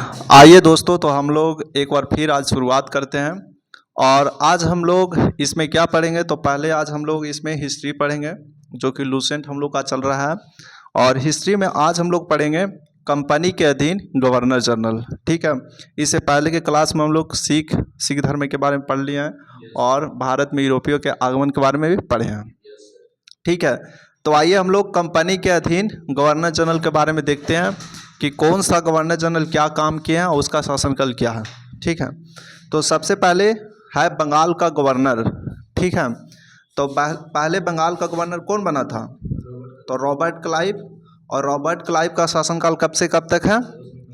आइए दोस्तों, तो हम लोग एक बार फिर आज शुरुआत करते हैं। और आज हम लोग इसमें क्या पढ़ेंगे, तो पहले आज हम लोग इसमें हिस्ट्री पढ़ेंगे, जो कि लूसेंट हम लोग का चल रहा है। और हिस्ट्री में आज हम लोग पढ़ेंगे कंपनी के अधीन गवर्नर जनरल। ठीक है, इससे पहले के क्लास में हम लोग सिख धर्म के बारे में पढ़ लिए हैं और भारत में यूरोपियों के आगमन के बारे में भी पढ़े हैं। ठीक है, तो आइए हम लोग कंपनी के अधीन गवर्नर जनरल के बारे में देखते हैं कि कौन सा गवर्नर जनरल क्या काम किया है और उसका शासनकाल क्या है। ठीक है, तो सबसे पहले है बंगाल का गवर्नर। ठीक है, तो पहले बंगाल का गवर्नर कौन बना था? तो रॉबर्ट क्लाइव। और रॉबर्ट क्लाइव का शासनकाल कब से कब तक है?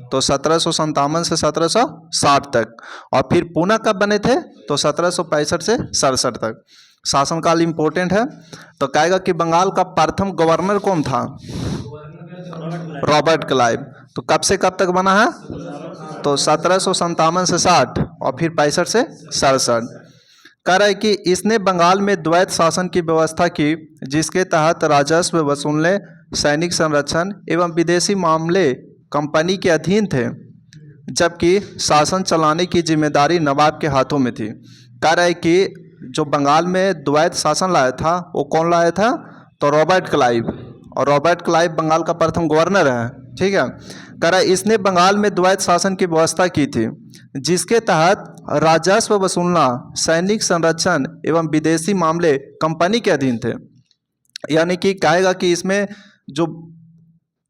तो 1757 से 1760 तक। और फिर पुनः कब बने थे? तो 1765 से 67 तक। शासनकाल इम्पोर्टेंट है। तो कहेगा कि बंगाल का प्रथम गवर्नर कौन था? Robert Clive. तो कब से कब तक बना है? तो 1757 से 60 और फिर 65 से 67। कह रहा है कि इसने बंगाल में द्वैत शासन की व्यवस्था की, जिसके तहत राजस्व वसूलने, सैनिक संरक्षण एवं विदेशी मामले कंपनी के अधीन थे, जबकि शासन चलाने की जिम्मेदारी नवाब के हाथों में थी। कह रहा है कि जो बंगाल में द्वैत शासन लाया था वो कौन लाया था? तो रॉबर्ट क्लाइव। और रॉबर्ट क्लाइव बंगाल का प्रथम गवर्नर है। ठीक है, कह रहा है इसने बंगाल में द्वैत शासन की व्यवस्था की थी, जिसके तहत राजस्व वसूलना, सैनिक संरक्षण एवं विदेशी मामले कंपनी के अधीन थे। यानी कि कहेगा कि इसमें जो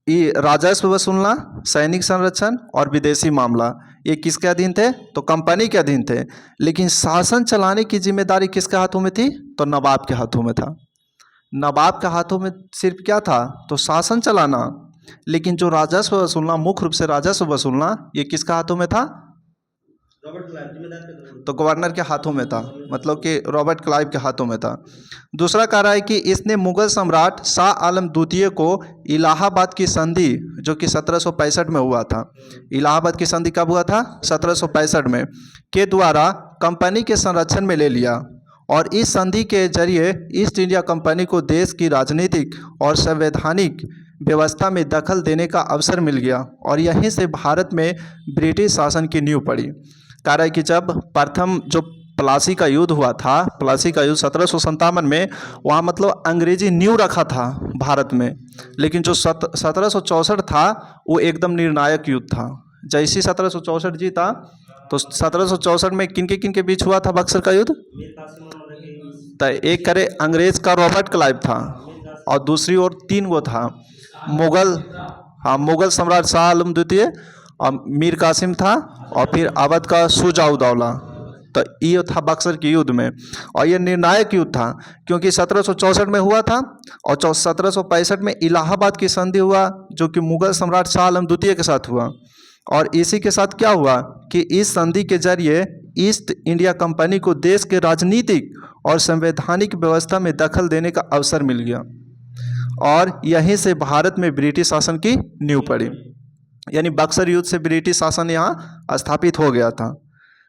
ये राजस्व वसूलना, सैनिक संरक्षण और विदेशी मामला, ये किसके अधीन थे? तो कंपनी के अधीन थे। लेकिन शासन चलाने की जिम्मेदारी किसके हाथों में थी? तो नवाब के हाथों में था। नवाब के हाथों में सिर्फ क्या था? तो शासन चलाना। लेकिन जो राजस्व वसूलना, मुख्य रूप से राजस्व वसूलना, ये किसके हाथों में था? तो गवर्नर के हाथों में था, मतलब कि रॉबर्ट क्लाइव के हाथों में था। दूसरा कह रहा है कि इसने मुगल सम्राट शाह आलम द्वितीय को इलाहाबाद की संधि, जो कि 1765 में हुआ था, इलाहाबाद की संधि कब हुआ था? 1765 में, के द्वारा कंपनी के संरक्षण में ले लिया। और इस संधि के जरिए ईस्ट इंडिया कंपनी को देश की राजनीतिक और संवैधानिक व्यवस्था में दखल देने का अवसर मिल गया। और यहीं से भारत में ब्रिटिश शासन की नींव पड़ी। कह रहा है कि जब प्रथम जो प्लासी का युद्ध हुआ था, प्लासी का युद्ध 1757 में, वहाँ मतलब अंग्रेजी नींव रखा था भारत में। लेकिन जो 1764 था वो एकदम निर्णायक युद्ध था। जैसे 1764 जीता, तो 1764 में किन के बीच हुआ था बक्सर का युद्ध? तो एक करे अंग्रेज का रॉबर्ट क्लाइव था, और दूसरी ओर 3 गो था मुगल। मुगल सम्राट शाह आलम द्वितीय, और मीर कासिम था, और फिर अवध का शुजा-उद-दौला। तो ये था बक्सर के युद्ध में। और ये निर्णायक युद्ध था, क्योंकि 1764 में हुआ था और 1765 में इलाहाबाद की संधि हुआ, जो कि मुगल सम्राट शाह आलम द्वितीय के साथ हुआ। और इसी के साथ क्या हुआ कि इस संधि के जरिए ईस्ट इंडिया कंपनी को देश के राजनीतिक और संवैधानिक व्यवस्था में दखल देने का अवसर मिल गया। और यहीं से भारत में ब्रिटिश शासन की नींव पड़ी। यानी बक्सर युद्ध से ब्रिटिश शासन यहाँ स्थापित हो गया था।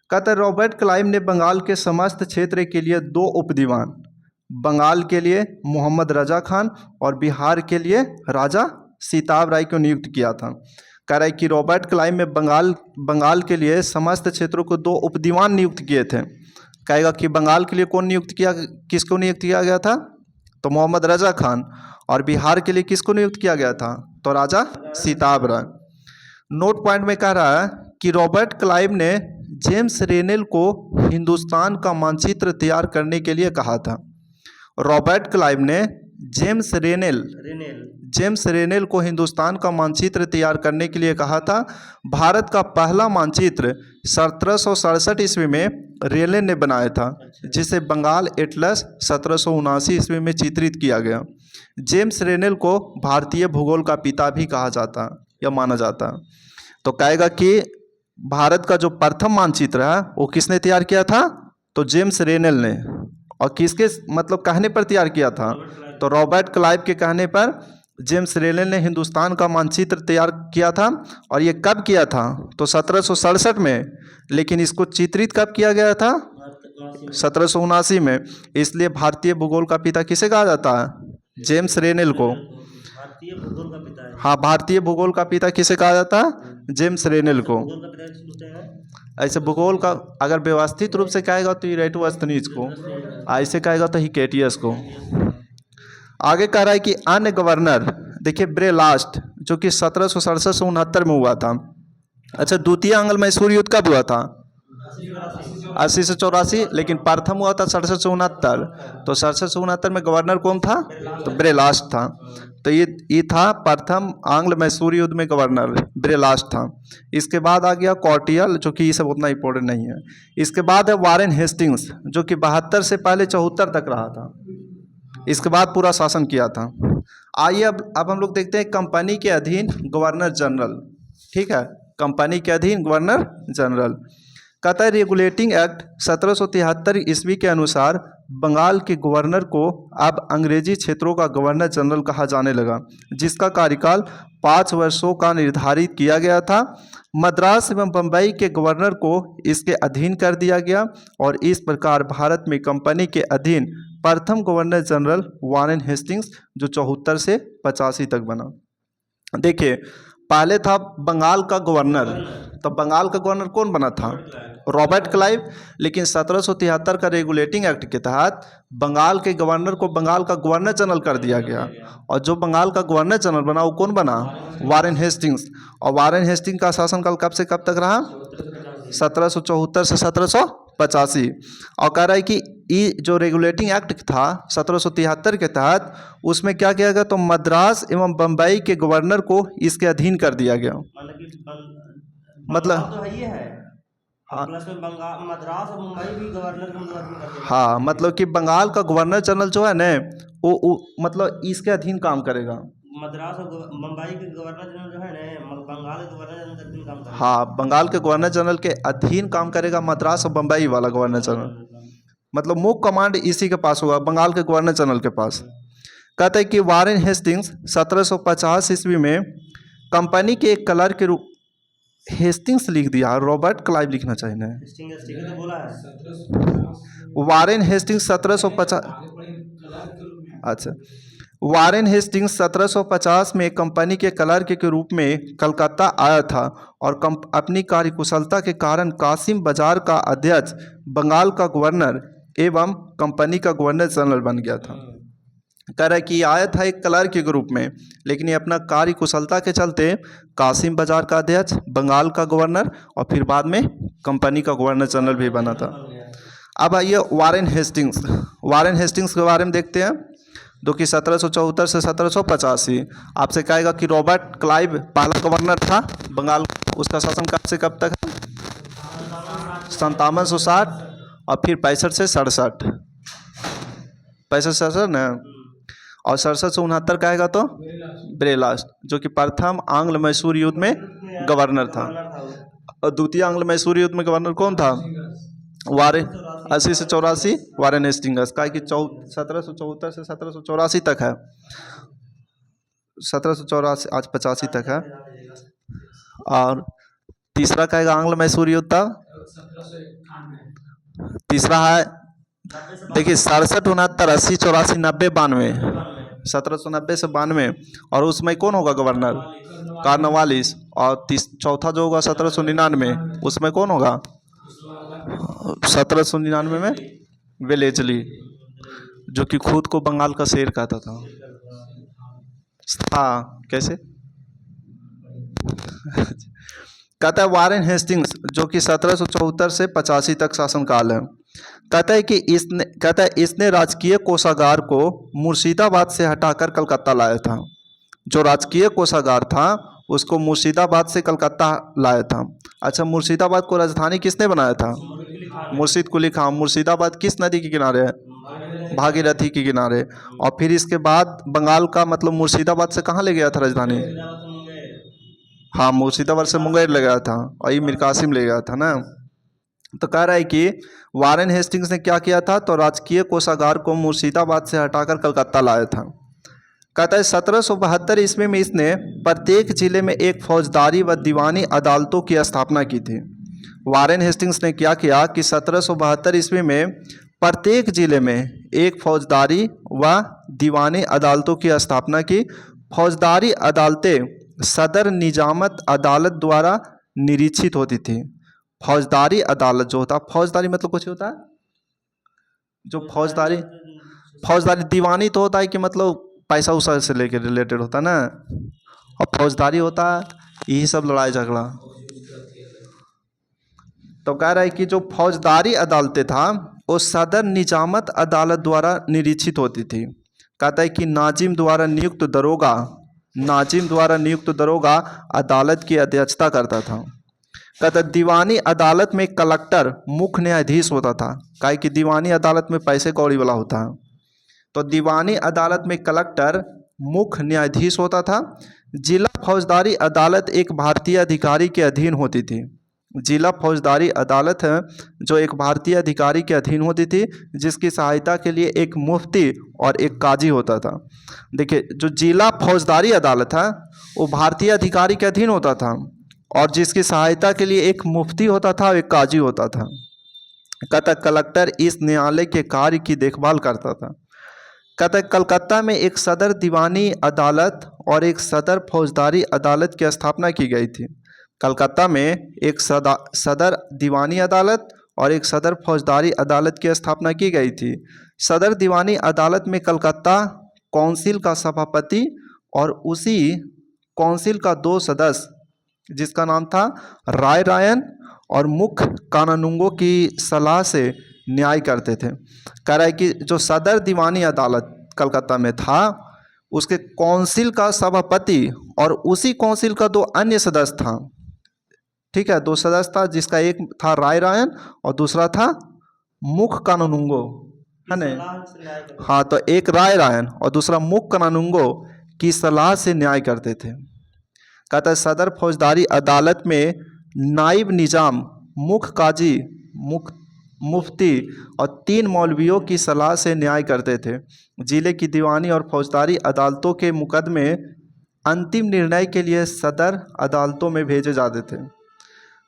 कहते रॉबर्ट क्लाइव ने बंगाल के समस्त क्षेत्र के लिए 2 उपदीवान, बंगाल के लिए मोहम्मद रजा खान और बिहार के लिए राजा सीताब राय को नियुक्त किया था। कह रहा है कि रॉबर्ट क्लाइव में बंगाल के लिए समस्त क्षेत्रों को 2 उपदीवान नियुक्त किए थे। कहेगा कि बंगाल के लिए किसको नियुक्त किया गया था? तो मोहम्मद रजा खान। और बिहार के लिए किसको नियुक्त किया गया था? तो राजा सीताब राय। नोट पॉइंट में कह रहा है कि रॉबर्ट क्लाइव ने जेम्स रेनेल को हिंदुस्तान का मानचित्र तैयार करने के लिए कहा था। रॉबर्ट क्लाइव ने जेम्स रेनेल को हिंदुस्तान का मानचित्र तैयार करने के लिए कहा था। भारत का पहला मानचित्र 1767 ईस्वी में रेनेल ने बनाया था, जिसे बंगाल एटलस 1779 ईस्वी में चित्रित किया गया। जेम्स रेनेल को भारतीय भूगोल का पिता भी कहा जाता या माना जाता। तो कहेगा कि भारत का जो प्रथम मानचित्र है वो किसने तैयार किया था? तो जेम्स रेनेल ने। और किसके मतलब कहने पर तैयार किया था? तो रॉबर्ट क्लाइव के कहने पर जेम्स रेनेल ने हिंदुस्तान का मानचित्र तैयार किया था। और ये कब किया था? तो 1767 में। लेकिन इसको चित्रित कब किया गया था? 1779 में। इसलिए भारतीय भूगोल का पिता किसे कहा जाता है? जेम्स रेनेल को। भारतीय भूगोल का पिता है। हाँ, भारतीय भूगोल का पिता किसे कहा जाता है? जेम्स रेनेल को। ऐसे भूगोल का अगर व्यवस्थित रूप से कहेगा तो इरेटोस्थनीज को, ऐसे कहेगा तो हिकेटियस को। आगे कह रहा है कि अन्य गवर्नर, देखिए ब्रेलास्ट जो कि 1767 से 69 में हुआ था। अच्छा, द्वितीय आंग्ल मैसूर युद्ध कब हुआ था? 80 से 84, लेकिन प्रथम हुआ था 67 से 69। तो 67 से 69 में गवर्नर कौन था? तो ब्रेलास्ट था। तो ये था प्रथम आंग्ल मैसूर युद्ध में गवर्नर ब्रेलास्ट था। इसके बाद आ गया कॉर्टियल, जो कि ये सब उतना इंपॉर्टेंट नहीं है। इसके बाद है वारेन हेस्टिंग्स, जो कि 72 से पहले 74 तक रहा था। इसके बाद पूरा शासन किया था। आइए अब हम लोग देखते हैं कंपनी के अधीन गवर्नर जनरल। ठीक है, कंपनी के अधीन गवर्नर जनरल। कहता है रेगुलेटिंग एक्ट 1773 ईस्वी के अनुसार बंगाल के गवर्नर को अब अंग्रेजी क्षेत्रों का गवर्नर जनरल कहा जाने लगा, जिसका कार्यकाल 5 वर्षों का निर्धारित किया गया था। मद्रास एवं बम्बई के गवर्नर को इसके अधीन कर दिया गया और इस प्रकार भारत में कंपनी के अधीन प्रथम गवर्नर जनरल वारेन हेस्टिंग्स, जो 74 से 85 तक बना। देखिए, पहले था बंगाल का गवर्नर, तो बंगाल का गवर्नर कौन बना था? Robert Clive. लेकिन 1773 का रेगुलेटिंग एक्ट के तहत बंगाल के गवर्नर को बंगाल का गवर्नर जनरल कर दिया गया, और जो बंगाल का गवर्नर जनरल बना वो कौन बना? Warren Hastings. और वारेन हेस्टिंग्स का शासनकाल कब से कब तक रहा? 1774 से 1785। और कह रहा है कि ये जो रेगुलेटिंग एक्ट था 1773 के तहत, उसमें क्या किया गया? तो मद्रास एवं बम्बई के गवर्नर को इसके अधीन कर दिया गया। मतलब तो है, हाँ, प्लस में बंगाल, मद्रास और मुंबई भी गवर्नर के अधीन कर दिया। हाँ, मतलब कि बंगाल का गवर्नर जनरल जो है ना, वो मतलब इसके अधीन काम करेगा। मद्रास और मुंबई के गवर्नर जनरल जो है ना, बंगाल के गवर्नर जनरल के अधीन काम करेगा। हाँ, बंगाल के गवर्नर जनरल के अधीन काम करेगा मद्रास और बम्बई वाला गवर्नर जनरल। मतलब मुख्य कमांड इसी के पास होगा, बंगाल के गवर्नर जनरल के पास। कहते हैं कि वारेन हेस्टिंग्स 1750 ईस्वी में कंपनी के एक क्लर्क के रूप, हेस्टिंग्स लिख दिया, रॉबर्ट क्लाइव लिखना चाहिए ना। तो बोला है वारेन हेस्टिंग्स 1750। अच्छा, वारेन हेस्टिंग्स 1750 में कंपनी के क्लर्क के रूप में कलकत्ता आया था और अपनी कार्यकुशलता के कारण कासिम बाजार का अध्यक्ष, बंगाल का गवर्नर एवं कंपनी का गवर्नर जनरल बन गया था। कह रहा है कि आया था एक क्लर्क के रूप में, लेकिन ये अपना कार्यकुशलता के चलते कासिम बाजार का अध्यक्ष, बंगाल का गवर्नर और फिर बाद में कंपनी का गवर्नर जनरल भी बना था। अब आइए वारेन हेस्टिंग्स। वारेन हेस्टिंग्स के बारे में देखते हैं, जो कि 1774 से 1785। आपसे कहेगा कि रॉबर्ट क्लाइव पहला गवर्नर था बंगाल, उसका शासन कब से कब तक? 5760 और फिर 65 से 67, 65 67 ना, और 67 से 69 कहेगा तो ब्रेलास्ट, जो कि प्रथम आंग्ल मैसूर युद्ध में गवर्नर था। और द्वितीय आंग्ल मैसूर युद्ध में गवर्नर कौन था? वारेन। 80 से 84 वारेन हेस्टिंग्स, का कि 1774 से 1784 तक है, 1784 आज 85 तक है। और तीसरा कहेगा आंग्ल मैसूर युद्ध था। तीसरा है, देखिए 67 69 80 84 90 92, 1790 से 92। और उसमें कौन होगा गवर्नर? कार्नवालिस। और चौथा जो होगा 1799, उसमें कौन होगा? 1799 में वेलेजली, जो कि खुद को बंगाल का शेर कहता था। हाँ, कैसे? कहता है वारेन हेस्टिंग्स, जो कि 1774 से 85 तक शासनकाल है। कहता है इसने राजकीय कोषागार को मुर्शिदाबाद से हटाकर कलकत्ता लाया था। जो राजकीय कोषागार था उसको मुर्शिदाबाद से कलकत्ता लाया था। अच्छा, मुर्शिदाबाद को राजधानी किसने बनाया था? मुर्शिद कुली खां। मुर्शिदाबाद किस नदी के किनारे है? भागीरथी के किनारे। और फिर इसके बाद बंगाल का मतलब मुर्शिदाबाद से कहाँ ले गया था राजधानी? हाँ, मुर्शिदाबाद से मुंगेर ले गया था, और ये मीर कासिम ले गया था ना। तो कह रहा है कि वारेन हेस्टिंग्स ने क्या किया था? तो राजकीय कोषागार को मुर्शिदाबाद से हटाकर कलकत्ता लाया था। कहता है 1772 ईस्वी में इसने प्रत्येक जिले में एक फौजदारी व दीवानी अदालतों की स्थापना की थी। वारेन हेस्टिंग्स ने क्या किया कि 1772 ईस्वी में प्रत्येक जिले में एक फौजदारी व दीवानी अदालतों की स्थापना की। फौजदारी अदालतें सदर निजामत अदालत द्वारा निरीक्षित होती थी। फौजदारी अदालत जो होता, फौजदारी मतलब कुछ होता है जो फौजदारी दीवानी तो होता है कि मतलब पैसा उसा से लेके रिलेटेड होता है ना, और फौजदारी होता है यही सब लड़ाई झगड़ा। तो कह रहा है कि जो फौजदारी अदालतें था वो सदर निजामत अदालत द्वारा निरीक्षित होती थी। कहता है कि नाजिम द्वारा नियुक्त दरोगा अदालत की अध्यक्षता करता था। कहता है दीवानी अदालत में कलेक्टर मुख्य न्यायाधीश होता था। काहे कि दीवानी अदालत में पैसे कौड़ी वाला होता है, तो दीवानी अदालत में कलेक्टर मुख्य न्यायाधीश होता था। जिला फौजदारी अदालत एक भारतीय अधिकारी के अधीन होती थी। जिला फौजदारी अदालत है जो एक भारतीय अधिकारी के अधीन होती थी, जिसकी सहायता के लिए एक मुफ्ती और एक काजी होता था। देखिए, जो जिला फौजदारी अदालत है वो भारतीय अधिकारी के अधीन होता था और जिसकी सहायता के लिए एक मुफ्ती होता था और एक काजी होता था। कहता कलेक्टर इस न्यायालय के कार्य की देखभाल करता था। कहता है कलकत्ता में एक सदर दीवानी अदालत और एक सदर फौजदारी अदालत की स्थापना की गई थी। कलकत्ता में एक सदर दीवानी अदालत और एक सदर फौजदारी अदालत की स्थापना की गई थी। सदर दीवानी अदालत में कलकत्ता काउंसिल का सभापति और उसी काउंसिल का 2 सदस्य जिसका नाम था राय रायन और मुख्य कानूनगों की सलाह से न्याय करते थे। कह रहा है कि जो सदर दीवानी अदालत कलकत्ता में था उसके काउंसिल का सभापति और उसी काउंसिल का 2 अन्य सदस्य था। ठीक है, 2 सदस्य था, जिसका एक था राय रायन और दूसरा था मुख्य कानूनगो, है ना। हाँ, तो एक राय रायन और दूसरा मुख्य कानूनगो की सलाह से न्याय करते थे। कहता है सदर फौजदारी अदालत में नाइब निजाम, मुख्य काजी, मुफ्ती और 3 मौलवियों की सलाह से न्याय करते थे। जिले की दीवानी और फौजदारी अदालतों के मुकदमे अंतिम निर्णय के लिए सदर अदालतों में भेजे जाते थे।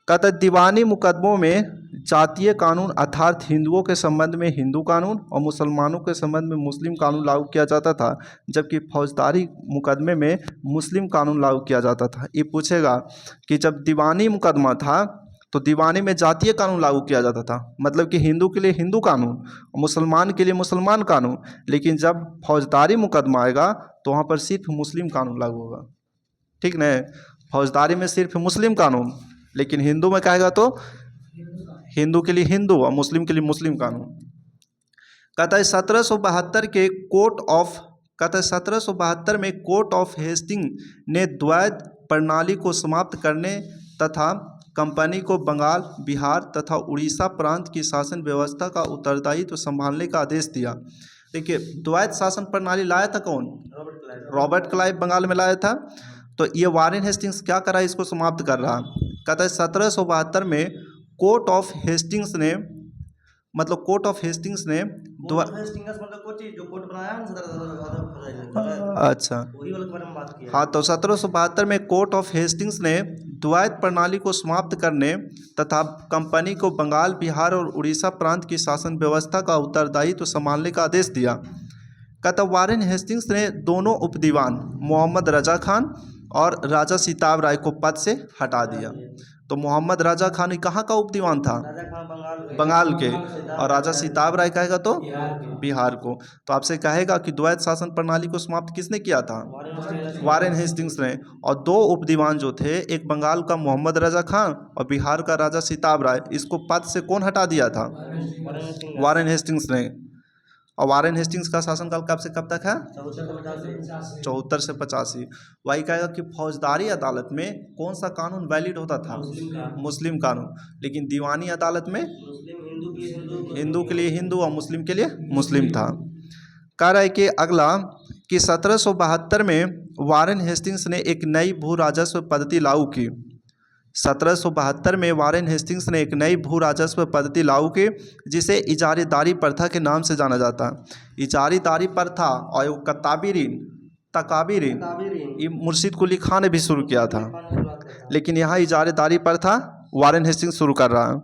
कहता है दीवानी मुकदमों में जातीय कानून अर्थात हिंदुओं के संबंध में हिंदू कानून और मुसलमानों के संबंध में मुस्लिम कानून लागू किया जाता था, जबकि फौजदारी मुकदमे में मुस्लिम कानून लागू किया जाता था। ये पूछेगा कि जब दीवानी मुकदमा था तो दीवानी में जातीय कानून लागू किया जाता था, मतलब कि हिंदू के लिए हिंदू कानून और मुसलमान के लिए मुसलमान कानून, लेकिन जब फौजदारी मुकदमा आएगा तो वहाँ पर सिर्फ मुस्लिम कानून लागू होगा। ठीक न, फौजदारी में सिर्फ मुस्लिम कानून, लेकिन हिंदू में कहेगा तो हिंदू के लिए हिंदू और मुस्लिम के लिए मुस्लिम कानून। कहता है 1772 में कोर्ट ऑफ हेस्टिंग ने द्वैत प्रणाली को समाप्त करने तथा कंपनी को बंगाल, बिहार तथा उड़ीसा प्रांत की शासन व्यवस्था का उत्तरदायित्व संभालने का आदेश दिया। देखिए, द्वैत शासन प्रणाली लाया था कौन? रॉबर्ट क्लाइव बंगाल में लाया था। तो ये वारेन हेस्टिंग्स क्या करा, इसको समाप्त कर रहा। कहता है 1772 में कोर्ट ऑफ हेस्टिंग्स ने अच्छा, हाँ, तो 1772 में कोर्ट ऑफ हेस्टिंग्स ने द्वैत प्रणाली को समाप्त करने तथा कंपनी को बंगाल, बिहार और उड़ीसा प्रांत की शासन व्यवस्था का उत्तरदायित्व संभालने का आदेश दिया। कहता वारेन हेस्टिंग्स ने दोनों उपदीवान मोहम्मद रजा खान और राजा सिताब राय को पद से हटा दिया। तो मोहम्मद राजा खान कहाँ का उपदीवान था? बंगाल के, और राजा सिताब राय कहेगा तो बिहार को। तो आपसे कहेगा कि द्वैत शासन प्रणाली को समाप्त किसने किया था? वारेन हेस्टिंग्स ने। और 2 उपदीवान जो थे, एक बंगाल का मोहम्मद रजा खान और बिहार का राजा सिताब राय, इसको पद से कौन हटा दिया था? वारेन हेस्टिंग्स ने। और वारेन हेस्टिंग्स का शासनकाल कब से कब तक है? 74 से 85। वही कहेगा कि फौजदारी अदालत में कौन सा कानून वैलिड होता था? मुस्लिम कानून। लेकिन दीवानी अदालत में हिंदू के लिए हिंदू और मुस्लिम के लिए मुस्लिम था। कह रहा है कि अगला कि 1772 में वारेन हेस्टिंग्स ने एक नई भू राजस्व पद्धति लागू की। 1772 में वारेन हेस्टिंग्स ने एक नई भू राजस्व पद्धति लागू की, जिसे इजारेदारी प्रथा के नाम से जाना जाता है। इजारेदारी प्रथा और तकाबीरीन ये मुर्शिद कुली खान ने भी शुरू किया था, लेकिन यहाँ इजारेदारी प्रथा वारेन हेस्टिंग्स शुरू कर रहा है।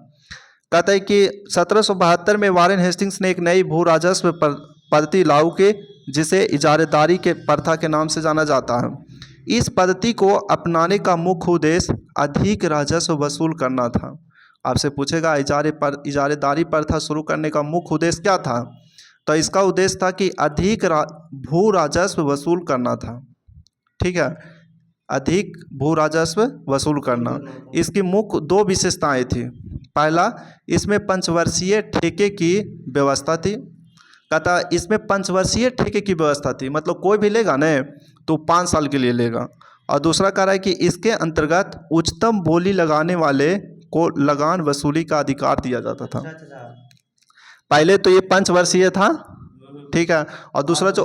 कहता है कि 1772 में वारेन हेस्टिंग्स ने एक नई भू राजस्व पद्धति लागू की, जिसे इजारेदारी के प्रथा के नाम से जाना जाता है। इस पद्धति को अपनाने का मुख्य उद्देश्य अधिक राजस्व वसूल करना था। आपसे पूछेगा इजारेदारी प्रथा शुरू करने का मुख्य उद्देश्य क्या था, तो इसका उद्देश्य था कि अधिक भू राजस्व वसूल करना था। ठीक है, अधिक भू राजस्व वसूल करना। इसकी मुख्य दो विशेषताएं थी। पहला, इसमें पंचवर्षीय ठेके की व्यवस्था थी। कहता इसमें पंचवर्षीय ठेके की व्यवस्था थी, मतलब कोई भी लेगा न तो 5 साल के लिए लेगा। और दूसरा कह रहा है कि इसके अंतर्गत उच्चतम बोली लगाने वाले को लगान वसूली का अधिकार दिया जाता था। पहले तो ये पंचवर्षीय था, ठीक है, और दूसरा जो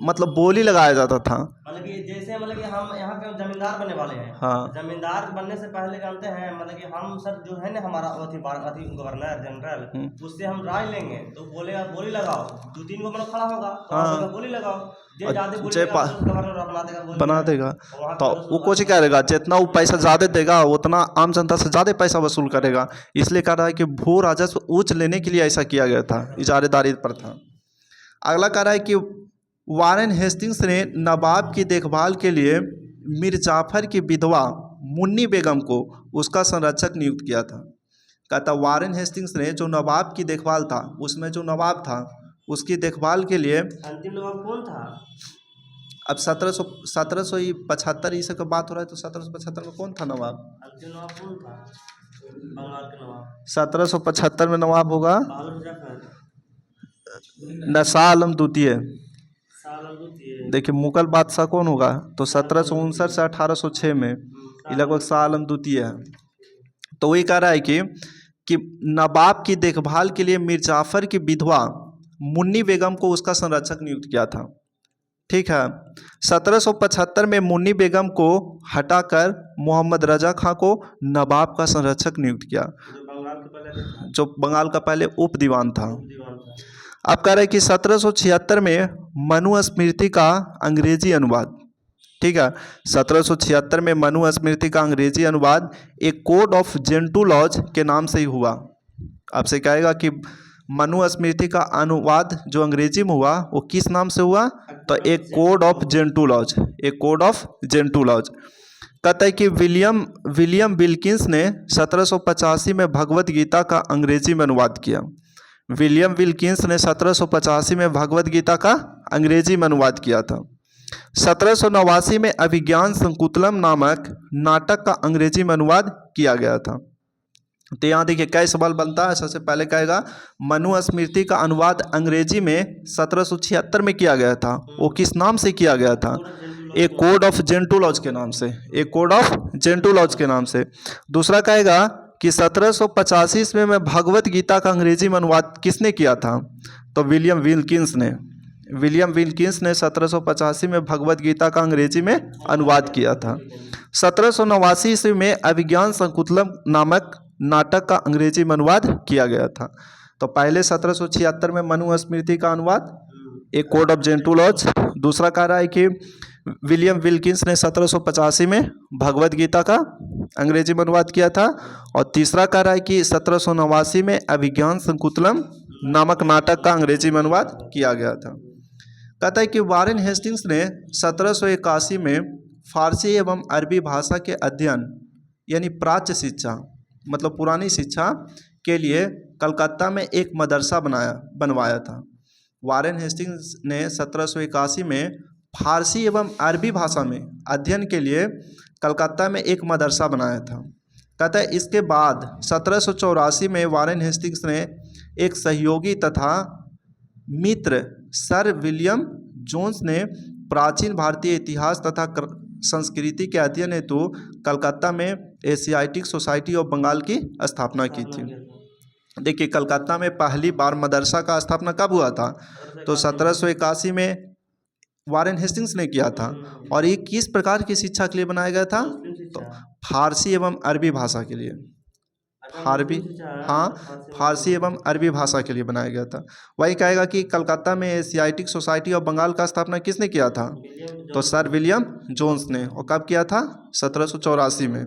मतलब बोली लगाया जाता था। मतलब कि जैसे मतलब कि हम यहाँ पे जमींदार बनने वाले हैं। हाँ। जमींदार बनने से पहले जानते हैं मतलब कि हम सर जो है ना हमारा अथी गवर्नर जनरल, उससे हम राय लेंगे तो बोलेगा बोली लगाओ, 2-3 को मतलब खड़ा होगा तो हाँ। बोलेगा बोली लगाओ, जे ज्यादा बोली जे लगाओ तो गवर्नर बना देगा बोली बना देगा। वहाँ तो पे वो कुछ क्या करेगा, जितना वो पैसा ज़्यादा देगा उतना आम जनता से ज़्यादा पैसा वसूल करेगा। इसलिए कह रहा है कि भू राजस्व उच्च लेने के लिए ऐसा किया गया था, इजारेदारी प्रथा। अगला कह रहा है कि वारेन हेस्टिंग्स ने नवाब की देखभाल के लिए मीर जाफर की विधवा मुन्नी बेगम को उसका संरक्षक नियुक्त किया था। कहता वारेन हेस्टिंग्स ने जो नवाब की देखभाल था, उसमें जो नवाब था उसकी देखभाल के लिए, अंतिम नवाब कौन था? अब 1775 ईस्वी का बात हो रहा है, तो 1775 में कौन था नवाब? अंतिम नवाब कौन था बंगाल के नवाब? 1775 में नवाब होगा आलम जफर, शाह आलम द्वितीय। शाह आलम द्वितीय। देखिए मुगल बादशाह कौन होगा, तो 1759 से 1806 में ये लगभग शाह आलम द्वितीय है। तो वही कह रहा है कि नवाब की देखभाल के लिए मीर जाफर की विधवा मुन्नी बेगम को उसका संरक्षक नियुक्त किया था। ठीक है, 1775 में मुन्नी बेगम को हटाकर मोहम्मद रजा खां को नवाब का संरक्षक नियुक्त किया, जो बंगाल का पहले उप दीवान था। अब कह रहे हैं कि 1776 में मनुस्मृति का अंग्रेजी अनुवाद, ठीक है, 1776 में मनुस्मृति का अंग्रेजी अनुवाद एक कोड ऑफ जेंटुलॉज के नाम से ही हुआ। आपसे कहेगा कि मनुस्मृति का अनुवाद जो अंग्रेजी में हुआ वो किस नाम से हुआ, तो एक कोड ऑफ जेंटुलॉज, एक कोड ऑफ जेंटुलॉज। कहता है कि विलियम विल्किंस ने 1785 में भगवत गीता का अंग्रेजी में अनुवाद किया। विलियम विल्किंस ने 1785 में भगवत गीता का अंग्रेजी में अनुवाद किया था। 1789 में अभिज्ञान संकुतलम नामक नाटक का अंग्रेजी में अनुवाद किया गया था। तो यहाँ देखिए कई सवाल बनता है। सबसे पहले कहेगा मनुस्मृति का अनुवाद अंग्रेजी में 1776 में किया गया था, वो किस नाम से किया गया था, एक कोड ऑफ जेंटुलॉज के नाम से, एक कोड ऑफ जेंटुलॉज के नाम से। दूसरा कहेगा कि 1785 में भगवत गीता का अंग्रेजी में अनुवाद किसने किया था, तो विलियम विल्किंस ने। विलियम विल्किंस ने 1785 में भगवत गीता का अंग्रेजी में अनुवाद किया था। 1789 ईस्वी में अभिज्ञान संकुतलम नामक नाटक का अंग्रेजी में अनुवाद किया गया था। तो पहले 1776 में मनुस्मृति का अनुवाद, एक कोड ऑफ जेंटुलॉज। दूसरा कह रहा है कि विलियम विल्किंस ने 1785 में भगवत गीता का अंग्रेजी में अनुवाद किया था। और तीसरा कह रहा है कि 1789 में अभिज्ञान संकुतलम नामक नाटक का अंग्रेजी में अनुवाद किया गया था। कहता है कि वारेन हेस्टिंग्स ने 1781 में फारसी एवं अरबी भाषा के अध्ययन यानी प्राच्य शिक्षा, मतलब पुरानी शिक्षा के लिए कलकत्ता में एक मदरसा बनवाया था। वारेन हेस्टिंग्स ने 1781 में फारसी एवं अरबी भाषा में अध्ययन के लिए कलकत्ता में एक मदरसा बनाया था। कहता है इसके बाद 1784 में वारेन हेस्टिंग्स ने एक सहयोगी तथा मित्र सर विलियम जोन्स ने प्राचीन भारतीय इतिहास तथा संस्कृति के अध्ययन हेतु कलकत्ता में एशियाटिक सोसाइटी ऑफ बंगाल की स्थापना की थी। देखिए कलकत्ता में पहली बार मदरसा का स्थापना कब हुआ था, तो 1781 में वारेन हेस्टिंग्स ने किया था। और ये किस प्रकार की शिक्षा के लिए बनाया गया था, तो फारसी एवं अरबी भाषा के लिए, फारसी एवं अरबी भाषा के लिए बनाया गया था। वही कहेगा कि कलकत्ता में एशियाटिक सोसाइटी ऑफ बंगाल का स्थापना किसने किया था, तो सर विलियम जोन्स ने। और कब किया था, 1784 में।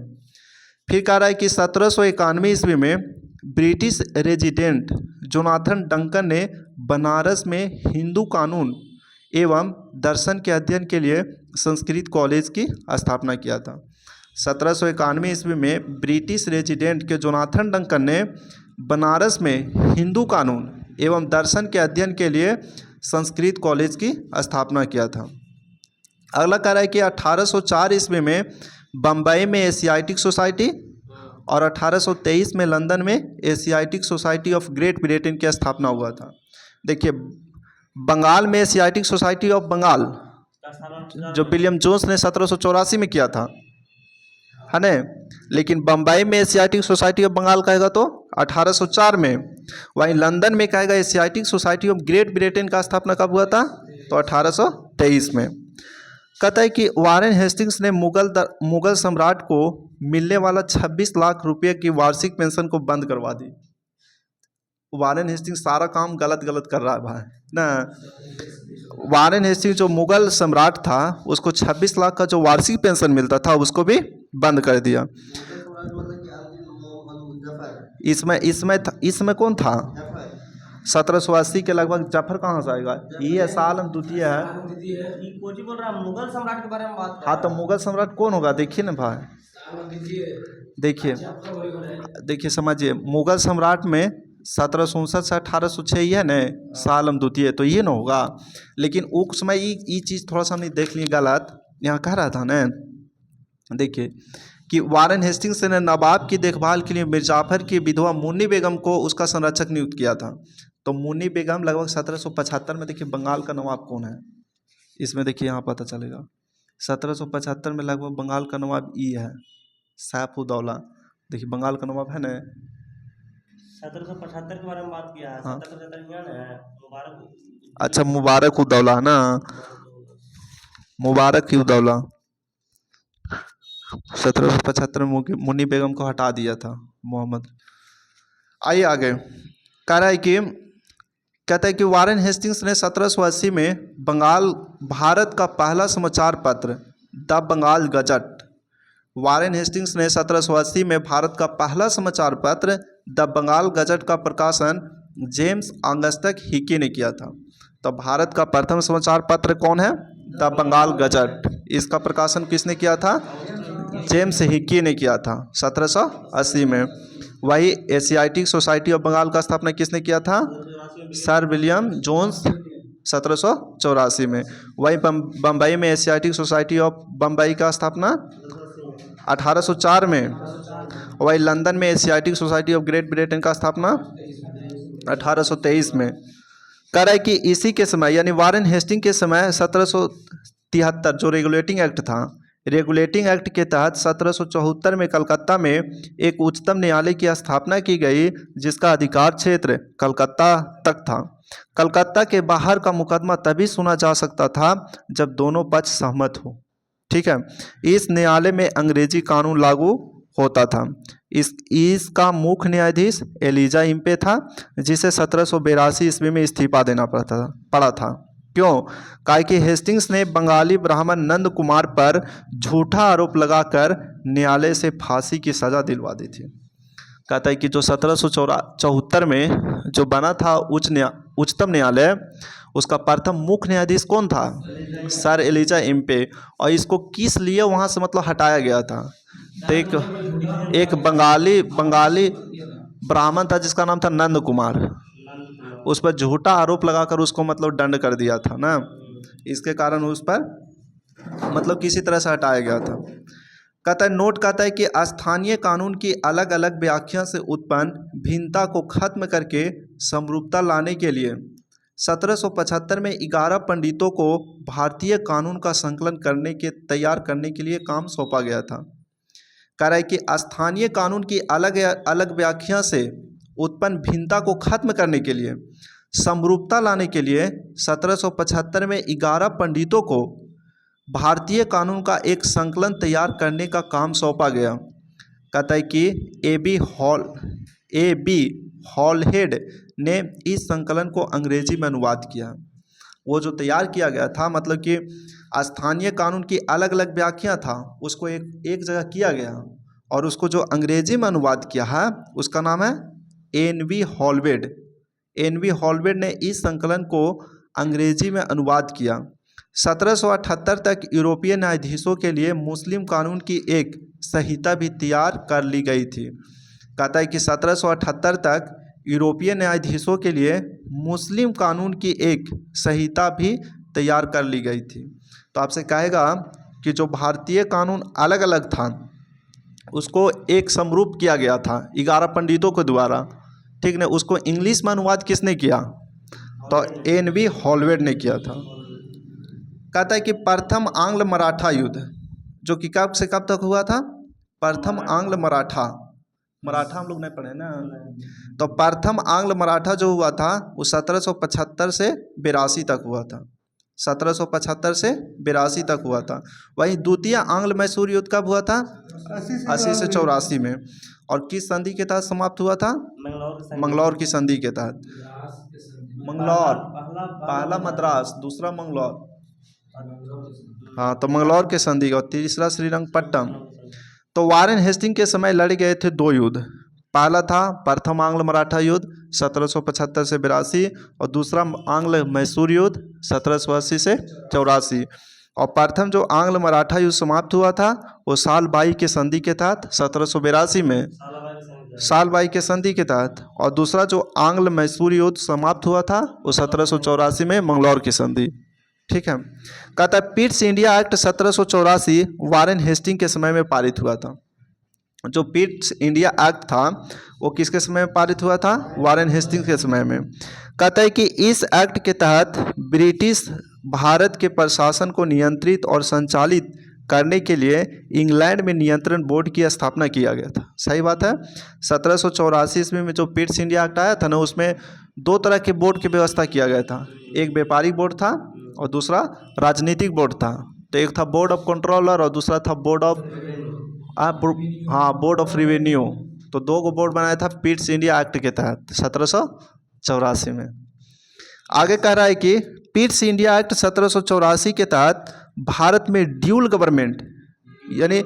फिर कह रहा है कि 1791 ईस्वी में ब्रिटिश रेजिडेंट जोनाथन डंकन ने बनारस में हिंदू कानून एवं दर्शन के अध्ययन के लिए संस्कृत कॉलेज की स्थापना किया था। 1791 ईस्वी में ब्रिटिश रेजिडेंट के जोनाथन डंकन ने बनारस में हिंदू कानून एवं दर्शन के अध्ययन के लिए संस्कृत कॉलेज की स्थापना किया था। अगला कह रहा है कि 1804 ईस्वी में बम्बई में एशियाटिक सोसाइटी और 1823 में लंदन में Asiatic society of great Britain की स्थापना हुआ था। देखिए, बंगाल में एशियाटिक सोसाइटी ऑफ बंगाल जो विलियम जोन्स ने 1784 में किया था, है ना, लेकिन बम्बई में एशियाटिक सोसाइटी ऑफ बंगाल कहेगा तो 1804 में। वहीं लंदन में कहेगा Asiatic society of great Britain का स्थापना कब हुआ था, तो 1823 में। कहता है कि वारेन हेस्टिंग्स ने मुगल सम्राट को मिलने वाला 26 लाख रुपए की वार्षिक पेंशन को बंद करवा दी। वारेन हेस्टिंग्स सारा काम गलत कर रहा है भाई ना। वारेन हेस्टिंग्स जो मुगल सम्राट था उसको 26 लाख का जो वार्षिक पेंशन मिलता था उसको भी बंद कर दिया। इसमें कौन था? 1780 के लगभग। जफर कहाँ से आएगा? ये सालम द्वितीय है। कोची बोल रहा है मुगल सम्राट के बारे में बात। हाँ, तो मुगल सम्राट कौन होगा? देखिए ना भाई, देखिए समझिए, मुगल सम्राट में 1759 से 1806 ही है न, सालम द्वितीय, तो ये ना होगा। लेकिन उस समय ये चीज़ थोड़ा सा हमने देख ली गलत। यहाँ कह रहा था न, देखिए कि वारेन हेस्टिंग्स ने नवाब की देखभाल के लिए मिर्जाफर की विधवा मुन्नी बेगम को उसका संरक्षक नियुक्त किया था। तो मुन्नी बेगम लगभग 1775 में, देखिए बंगाल का नवाब कौन है इसमें, देखिए यहाँ पता चलेगा। 1775 में लगभग बंगाल का नवाब ई है, सैफुद्दौला। देखिए बंगाल का नवाब है न, 1775 के बारे में बात किया है। हाँ। 1775 है मुबारक। अच्छा, मुबारक उद्दौला है ना, मुबारक की उद्दौला। 1775 में मुन्नी बेगम को हटा दिया था मोहम्मद। आइए आगे, कह रहा है कि कहता है कि वारेन हेस्टिंग्स ने 1780 में बंगाल भारत का पहला समाचार पत्र the Bengal gazette, Warren Hastings ने 1780 में भारत का पहला समाचार पत्र द बंगाल गजट का प्रकाशन जेम्स ऑगस्टस हिकी ने किया था। तो भारत का प्रथम समाचार पत्र कौन है? The Bengal gazette. इसका प्रकाशन किसने किया था? जेम्स हिकी ने किया था 1780 में। वही एशियाटिक सोसाइटी ऑफ बंगाल का स्थापना किसने किया था? सर विलियम जोन्स 1784 में। वही बम्बई में एशियाटिक सोसाइटी ऑफ बम्बई का स्थापना 1804 में। वही लंदन में Asiatic society of great Britain का स्थापना 1823 में। कह रहा है कि इसी के समय यानी वारेन हेस्टिंग के समय 1773 जो रेगुलेटिंग एक्ट था, रेगुलेटिंग एक्ट के तहत 1774 में कलकत्ता में एक उच्चतम न्यायालय की स्थापना की गई जिसका अधिकार क्षेत्र कलकत्ता तक था। कलकत्ता के बाहर का मुकदमा तभी सुना जा सकता था जब दोनों पक्ष सहमत हो। ठीक है, इस न्यायालय में अंग्रेजी कानून लागू होता था। इसका मुख्य न्यायाधीश एलिजा इम्पे था, जिसे 1782 ईस्वी में इस्तीफा देना पड़ा था। क्यों? काहे कि हेस्टिंग्स ने बंगाली ब्राह्मण नंद कुमार पर झूठा आरोप लगाकर न्यायालय से फांसी की सज़ा दिलवा दी थी। कहता है कि जो 1774 में जो बना था उच्चतम न्यायालय, उसका प्रथम मुख्य न्यायाधीश कौन था? Sir Elijah Impey. और इसको किस लिए वहाँ से मतलब हटाया गया था? तो एक बंगाली ब्राह्मण था जिसका नाम था नंद कुमार, उस पर झूठा आरोप लगाकर उसको मतलब दंड कर दिया था ना, इसके कारण उस पर मतलब किसी तरह से हटाया गया था। कहता है नोट करता है कि स्थानीय कानून की अलग अलग व्याख्या से उत्पन्न भिन्नता को खत्म करके समरूपता लाने के लिए 1775 में 11 पंडितों को भारतीय कानून का संकलन तैयार करने के लिए काम सौंपा गया था। कह रहा है कि स्थानीय कानून की अलग अलग व्याख्या से उत्पन्न भिन्नता को खत्म करने के लिए समरूपता लाने के लिए 1775 में 11 पंडितों को भारतीय कानून का एक संकलन तैयार करने का काम सौंपा गया। कहता है कि ए बी हॉलहेड ने इस संकलन को अंग्रेजी में अनुवाद किया। वो जो तैयार किया गया था मतलब कि स्थानीय कानून की अलग अलग व्याख्या था, उसको एक जगह किया गया और उसको जो अंग्रेजी में अनुवाद किया है उसका नाम है एन वी हॉलवेड ने इस संकलन को अंग्रेजी में अनुवाद किया। 1778 तक यूरोपीय न्यायाधीशों के लिए मुस्लिम कानून की एक संहिता भी तैयार कर ली गई थी। कहता है कि 1778 तक यूरोपीय न्यायाधीशों के लिए मुस्लिम कानून की एक संहिता भी तैयार कर ली गई थी। तो आपसे कहेगा कि जो भारतीय कानून अलग अलग था उसको एक समरूप किया गया था 11 पंडितों के द्वारा, ठीक ना। उसको इंग्लिश में अनुवाद किसने किया? तो एन.वी. हॉलवेड ने किया था। कहता है कि प्रथम आंग्ल मराठा युद्ध जो कि कब से कब तक हुआ था? प्रथम आंग्ल मराठा हम लोग नहीं पढ़े ना। तो प्रथम आंग्ल मराठा जो हुआ था वो 1775 से 82 तक हुआ था। 1775 से 82 तक हुआ था। वहीं द्वितीय आंग्ल मैसूर युद्ध कब हुआ था? 80 से 84 में। और किस संधि के तहत समाप्त हुआ था? मंगलौर की संधि के तहत। मंगलौर, पहला मद्रास, दूसरा मंगलौर। हाँ, तो मंगलौर के संधि और तीसरा श्रीरंगपट्टम। तो वारेन हेस्टिंग के समय लड़े गए थे 2 युद्ध। पहला था प्रथम आंग्ल मराठा युद्ध 1775 से 82 और दूसरा आंग्ल मैसूर युद्ध 1780 से 84। और प्रथम जो आंग्ल मराठा युद्ध समाप्त हुआ था वो साल बाई के संधि के तहत 1782 में, साल बाई के संधि के तहत। और दूसरा जो आंग्ल मैसूर युद्ध समाप्त हुआ था वो 1784 में मंगलौर की संधि, ठीक है। कहता है Pitt's India act 1784 Warren Hasting के समय में पारित हुआ था। जो पिट्स इंडिया एक्ट था वो किसके समय में पारित हुआ था? वारेन हेस्टिंग के समय में। कहता है कि इस एक्ट के तहत ब्रिटिश भारत के प्रशासन को नियंत्रित और संचालित करने के लिए इंग्लैंड में नियंत्रण बोर्ड की स्थापना किया गया था। सही बात है। 1784 ईस्वी में जो पिट्स इंडिया एक्ट आया था ना उसमें 2 तरह के बोर्ड की व्यवस्था किया गया था। एक व्यापारिक बोर्ड था और दूसरा राजनीतिक बोर्ड था। तो एक था बोर्ड ऑफ कंट्रोलर और दूसरा था बोर्ड ऑफ रिवेन्यू। तो 2 को बोर्ड बनाया था पिट्स इंडिया एक्ट के तहत 1784 में। आगे कह रहा है कि पिट्स इंडिया एक्ट 1784 के तहत भारत में ड्यूल गवर्नमेंट यानी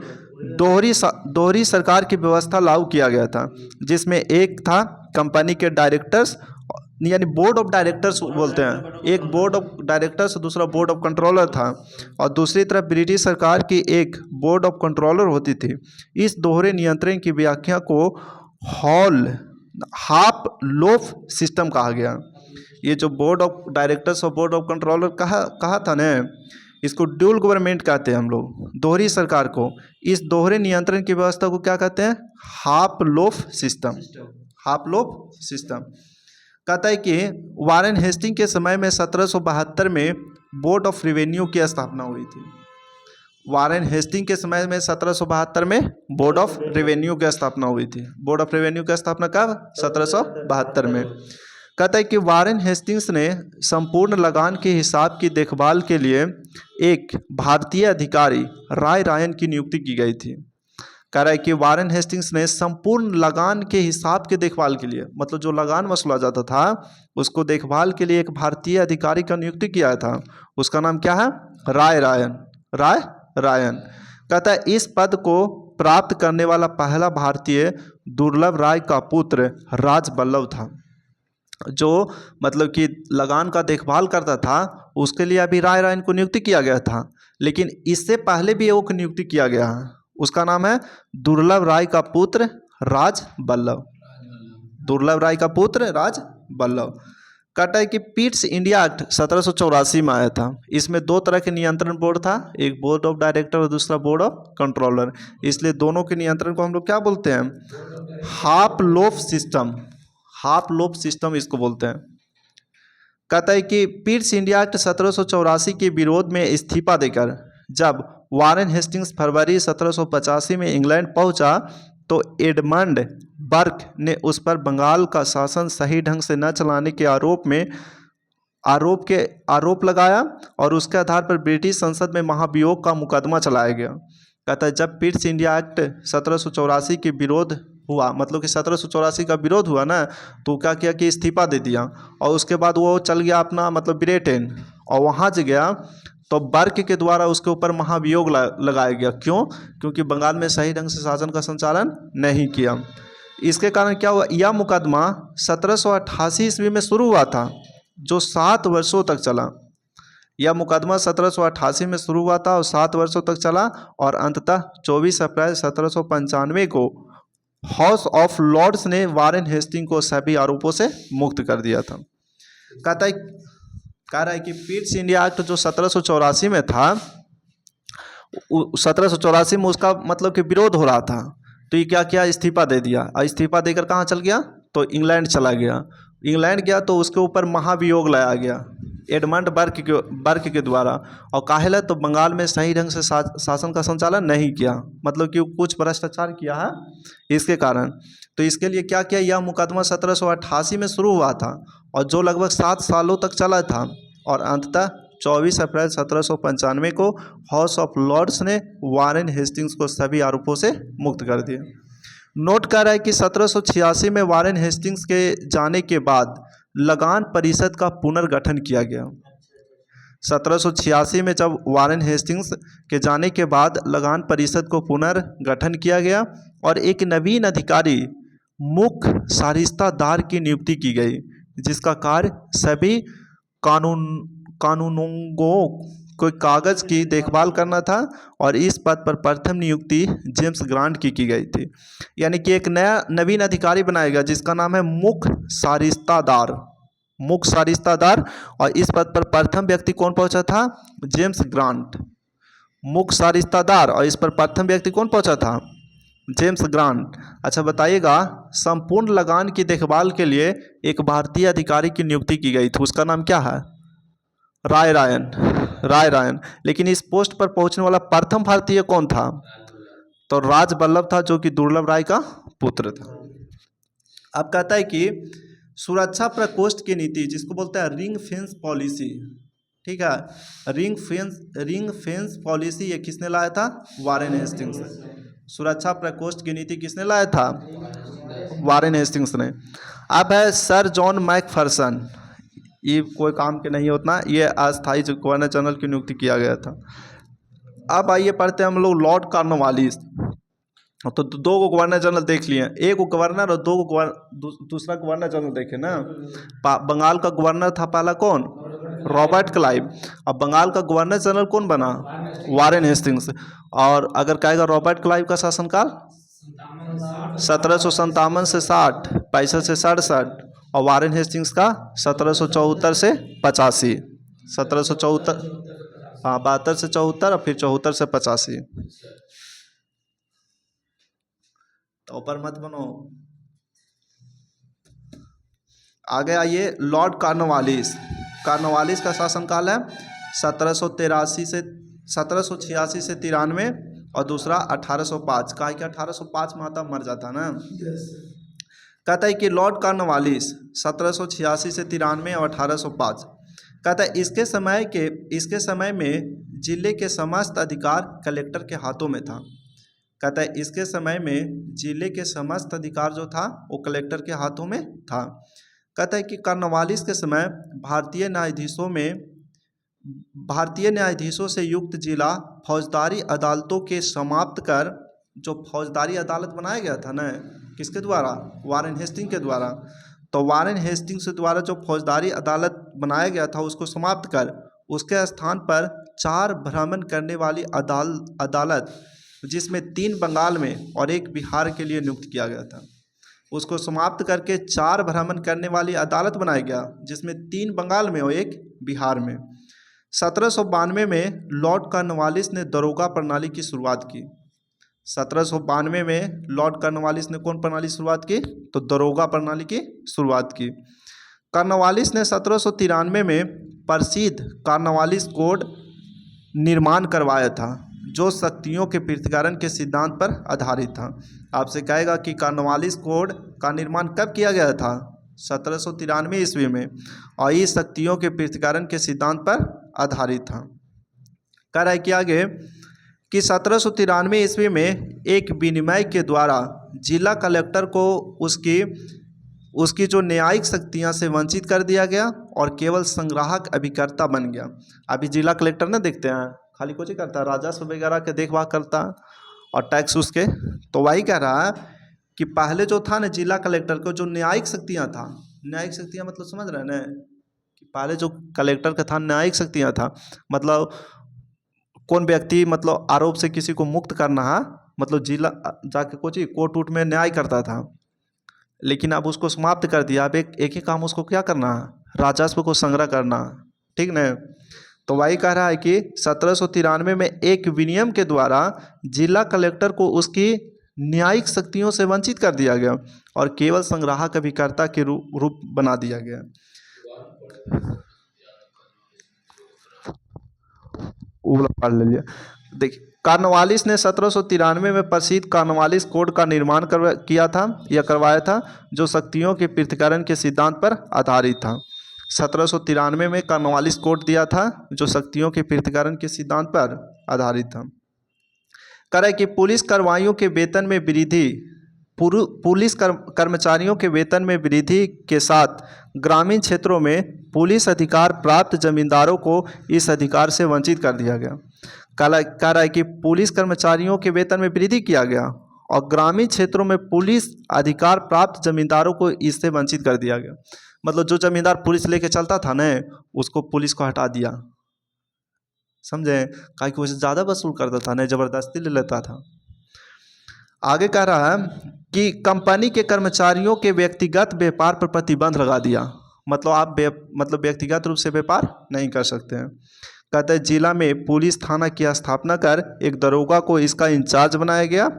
दोहरी सरकार की व्यवस्था लागू किया गया था, जिसमें एक था कंपनी के डायरेक्टर्स यानी बोर्ड ऑफ डायरेक्टर्स बोलते हैं, एक बोर्ड ऑफ डायरेक्टर्स दूसरा बोर्ड ऑफ कंट्रोलर था और दूसरी तरफ ब्रिटिश सरकार की एक बोर्ड ऑफ कंट्रोलर होती थी। इस दोहरे नियंत्रण की व्याख्या को हाफ लोफ सिस्टम कहा गया। ये जो बोर्ड ऑफ डायरेक्टर्स और बोर्ड ऑफ कंट्रोलर कहा था ना, इसको ड्यूल गवर्नमेंट कहते हैं हम लोग, दोहरी सरकार को। इस दोहरे नियंत्रण की व्यवस्था को क्या कहते हैं? Half loaf system, half loaf system. कहता है कि वारेन हेस्टिंग के समय में 1772 में बोर्ड ऑफ रेवेन्यू की स्थापना हुई थी। वारेन हेस्टिंग के समय में 1772 में बोर्ड ऑफ रेवेन्यू की स्थापना हुई थी। बोर्ड ऑफ रेवेन्यू की स्थापना कब? 1772 में। कहता है कि वारेन हेस्टिंग्स ने संपूर्ण लगान के हिसाब की देखभाल के लिए एक भारतीय अधिकारी राय रायन की नियुक्ति की गई थी। कह रहा है कि वारेन हेस्टिंग्स ने संपूर्ण लगान के हिसाब के देखभाल के लिए, मतलब जो लगान वसूला जाता था उसको देखभाल के लिए एक भारतीय अधिकारी का नियुक्ति किया था। उसका नाम क्या है? राय रायन। कहता है इस पद को प्राप्त करने वाला पहला भारतीय दुर्लभ राय का पुत्र राज बल्लभ था, जो मतलब कि लगान का देखभाल करता था। उसके लिए अभी राय रायन को नियुक्ति किया गया था, लेकिन इससे पहले भी एक नियुक्ति किया गया है। उसका नाम है दुर्लभ राय का पुत्र राज बल्लभ। दुर्लभ राय का पुत्र राज बल्लभ। कहता है कि पिट्स इंडिया एक्ट 1784 में आया था। इसमें 2 तरह के नियंत्रण बोर्ड था, एक बोर्ड ऑफ डायरेक्टर और दूसरा बोर्ड ऑफ कंट्रोलर। इसलिए दोनों के नियंत्रण को हम लोग क्या बोलते हैं? Half loaf system. Half loaf system इसको बोलते हैं। कहता है कि पिट्स इंडिया एक्ट 1784 के विरोध में इस्तीफा देकर जब वारेन हेस्टिंग्स फरवरी 1785 में इंग्लैंड पहुंचा तो एडमंड बर्क ने उस पर बंगाल का शासन सही ढंग से न चलाने के आरोप लगाया और उसके आधार पर ब्रिटिश संसद में महाभियोग का मुकदमा चलाया गया। कहता है जब पिट्स इंडिया एक्ट 1784 के विरोध हुआ, मतलब कि 1784 का विरोध हुआ ना, तो क्या किया कि इस्तीफा दे दिया और उसके बाद वो चल गया अपना मतलब ब्रिटेन, और वहाँ से गया तो बर्क के द्वारा उसके ऊपर महाभियोग लगाया गया। क्यों? क्योंकि बंगाल में सही ढंग से शासन का संचालन नहीं किया। इसके कारण क्या हुआ? यह मुकदमा 1788 ईस्वी में शुरू हुआ था, जो 7 वर्षों तक चला। यह मुकदमा 1788 में शुरू हुआ था और 7 वर्षों तक चला और अंततः 24 अप्रैल 1795 को हाउस ऑफ लॉर्ड्स ने वारेन हेस्टिंग को सभी आरोपों से मुक्त कर दिया था। कह रहा है कि पिट्स इंडिया एक्ट जो 1784 में था, 1784 में उसका मतलब कि विरोध हो रहा था, तो ये क्या किया, इस्तीफा दे दिया। और इस्तीफा देकर कहाँ चल गया, तो इंग्लैंड चला गया। इंग्लैंड गया तो उसके ऊपर महाभियोग लाया गया एडमंड बर्क के द्वारा, और काहेला तो बंगाल में सही ढंग से शासन का संचालन नहीं किया, मतलब कि कुछ भ्रष्टाचार किया है इसके कारण। तो इसके लिए क्या किया, यह मुकदमा 1788 में शुरू हुआ था और जो लगभग 7 सालों तक चला था और अंततः 24 अप्रैल 1795 को हाउस ऑफ लॉर्ड्स ने वारेन हेस्टिंग्स को सभी आरोपों से मुक्त कर दिया। नोट कर रहा है कि 1786 में वारेन हेस्टिंग्स के जाने के बाद लगान परिषद का पुनर्गठन किया गया। 1786 में जब वारेन हेस्टिंग्स के जाने के बाद लगान परिषद को पुनर्गठन किया गया और एक नवीन अधिकारी मुख्य सारिस्तादार की नियुक्ति की गई, जिसका कार्य सभी कानूनों को कागज़ की देखभाल करना था, और इस पद पर प्रथम नियुक्ति जेम्स ग्रांट की गई थी। यानी कि एक नया नवीन अधिकारी बनाया गया जिसका नाम है मुख्य सारिस्तादार, और इस पद पर प्रथम व्यक्ति कौन पहुंचा था, जेम्स ग्रांट। मुख्य सारिस्तादार और इस पर प्रथम व्यक्ति कौन पहुंचा था, जेम्स ग्रांट। अच्छा बताइएगा, संपूर्ण लगान की देखभाल के लिए एक भारतीय अधिकारी की नियुक्ति की गई थी, उसका नाम क्या है, राय रायन। लेकिन इस पोस्ट पर पहुंचने वाला प्रथम भारतीय कौन था, तो राज बल्लभ था, जो कि दुर्लभ राय का पुत्र था। अब कहता है कि सुरक्षा प्रकोष्ठ की नीति, जिसको बोलते हैं रिंग फेंस पॉलिसी, ठीक है, रिंग फेंस पॉलिसी, ये किसने लाया था, वारेन हेस्टिंग्स। सुरक्षा प्रकोष्ठ की नीति किसने लाया था, वारेन हेस्टिंग्स ने। अब है सर जॉन मैकफर्सन, ये कोई काम के नहीं होता, ये अस्थायी गवर्नर जनरल की नियुक्ति किया गया था। अब आइए पढ़ते हैं हम लोग लॉर्ड कॉर्नवालिस। तो 2 को गवर्नर जनरल देख लिए, एक को गवर्नर और 2 को दूसरा गवर्नर जनरल देखे ना। बंगाल का गवर्नर था पहला कौन, रॉबर्ट क्लाइव। अब बंगाल का गवर्नर जनरल कौन बना, वारेन हेस्टिंग्स। और अगर कहेगा रॉबर्ट क्लाइव का शासनकाल 1757 से 60, 65 से 67, और वारेन हेस्टिंग्स का 1774 से 85, 1774, हाँ 72 से 74 और फिर 74 से 85। तो ऊपर मत बनो। आगे आइए, लॉर्ड कॉर्नवालिस। कॉर्नवालिस का शासनकाल है 1786 से 93 और दूसरा 1805। कहा कि 1805 में आता मर जाता ना। कहता है कि लॉर्ड कॉर्नवालिस 1786 से 93 और 1805। कहता है इसके समय में जिले के समस्त अधिकार कलेक्टर के हाथों में था। कहता है इसके समय में जिले के समस्त अधिकार जो था वो कलेक्टर के हाथों में था। कहता है कि कॉर्नवालिस के समय भारतीय न्यायाधीशों से युक्त जिला फौजदारी अदालतों के समाप्त कर, जो फौजदारी अदालत बनाया गया था ना, किसके द्वारा, वारेन हेस्टिंग के द्वारा। तो वारेन हेस्टिंग्स के द्वारा जो फौजदारी अदालत बनाया गया था उसको समाप्त कर उसके स्थान पर 4 भ्रमण करने वाली अदालत, जिसमें 3 बंगाल में और 1 बिहार के लिए नियुक्त किया गया था, उसको समाप्त करके 4 भ्रमण करने वाली अदालत बनाया गया, जिसमें 3 बंगाल में और 1 बिहार में। 1792 में लॉर्ड कॉर्नवालिस ने दरोगा प्रणाली की शुरुआत की। 1792 में लॉर्ड कॉर्नवालिस ने कौन प्रणाली शुरुआत की, तो दरोगा प्रणाली की शुरुआत की। कॉर्नवालिस ने 1793 में प्रसिद्ध कॉर्नवालिस कोड निर्माण करवाया था, जो शक्तियों के पृथ्वीकरण के सिद्धांत पर आधारित था। आपसे कहेगा कि कॉर्नवालिस कोड का निर्माण कब किया गया था, 1793 ईस्वी में, और ये शक्तियों के पृथ्वीकरण के सिद्धांत पर आधारित था। कह रहा है कि आगे कि 1793 ईस्वी में एक विनिमय के द्वारा जिला कलेक्टर को उसकी जो न्यायिक शक्तियां से वंचित कर दिया गया और केवल संग्राहक अभिकर्ता बन गया। अभी जिला कलेक्टर ना देखते हैं, खाली कुछ ही करता है, राजस्व वगैरह के देखभाल करता और टैक्स उसके। तो वही कह रहा है कि पहले जो था ना जिला कलेक्टर को जो न्यायिक शक्तियाँ था, न्यायिक शक्तियाँ मतलब समझ रहे हैं ना, कि पहले जो कलेक्टर का था न्यायिक शक्तियाँ था, मतलब कौन व्यक्ति मतलब आरोप से किसी को मुक्त करना है, मतलब जिला जाके कोची कोर्ट वोट में न्याय करता था। लेकिन अब उसको समाप्त कर दिया। अब एक ही काम उसको क्या करना है, राजस्व को संग्रह करना, ठीक न। तो वही कह रहा है कि 1793 में एक विनियम के द्वारा जिला कलेक्टर को उसकी न्यायिक शक्तियों से वंचित कर दिया गया और केवल संग्राहक अभिकर्ता के रूप बना दिया गया। पढ़ लीजिए। देखिए, कॉर्नवालिस ने 1793 में प्रसिद्ध कॉर्नवालिस कोड का निर्माण किया था या करवाया था, जो शक्तियों के पृथक्करण के सिद्धांत पर आधारित था। 1793 में कॉर्नवालिस कोड दिया था जो शक्तियों के पृथक्करण के सिद्धांत पर आधारित था। कह रहा है कि पुलिस कार्रवाइयों के वेतन में वृद्धि, पुलिस कर्मचारियों के वेतन में वृद्धि के साथ ग्रामीण क्षेत्रों में पुलिस अधिकार प्राप्त जमींदारों को इस अधिकार से वंचित कर दिया गया। कह रहा है कि पुलिस कर्मचारियों के वेतन में वृद्धि किया गया और ग्रामीण क्षेत्रों में पुलिस अधिकार प्राप्त जमींदारों को इससे वंचित कर दिया गया। मतलब जो जमींदार पुलिस लेके चलता था न, उसको पुलिस को हटा दिया, समझे, काहे कि उसे ज़्यादा वसूल करता था न, ज़बरदस्ती ले लेता था। आगे कह रहा है कि कंपनी के कर्मचारियों के व्यक्तिगत व्यापार पर प्रतिबंध लगा दिया। मतलब आप व्यक्तिगत रूप से व्यापार नहीं कर सकते हैं। कहते हैं जिला में पुलिस थाना की स्थापना कर एक दरोगा को इसका इंचार्ज बनाया गया।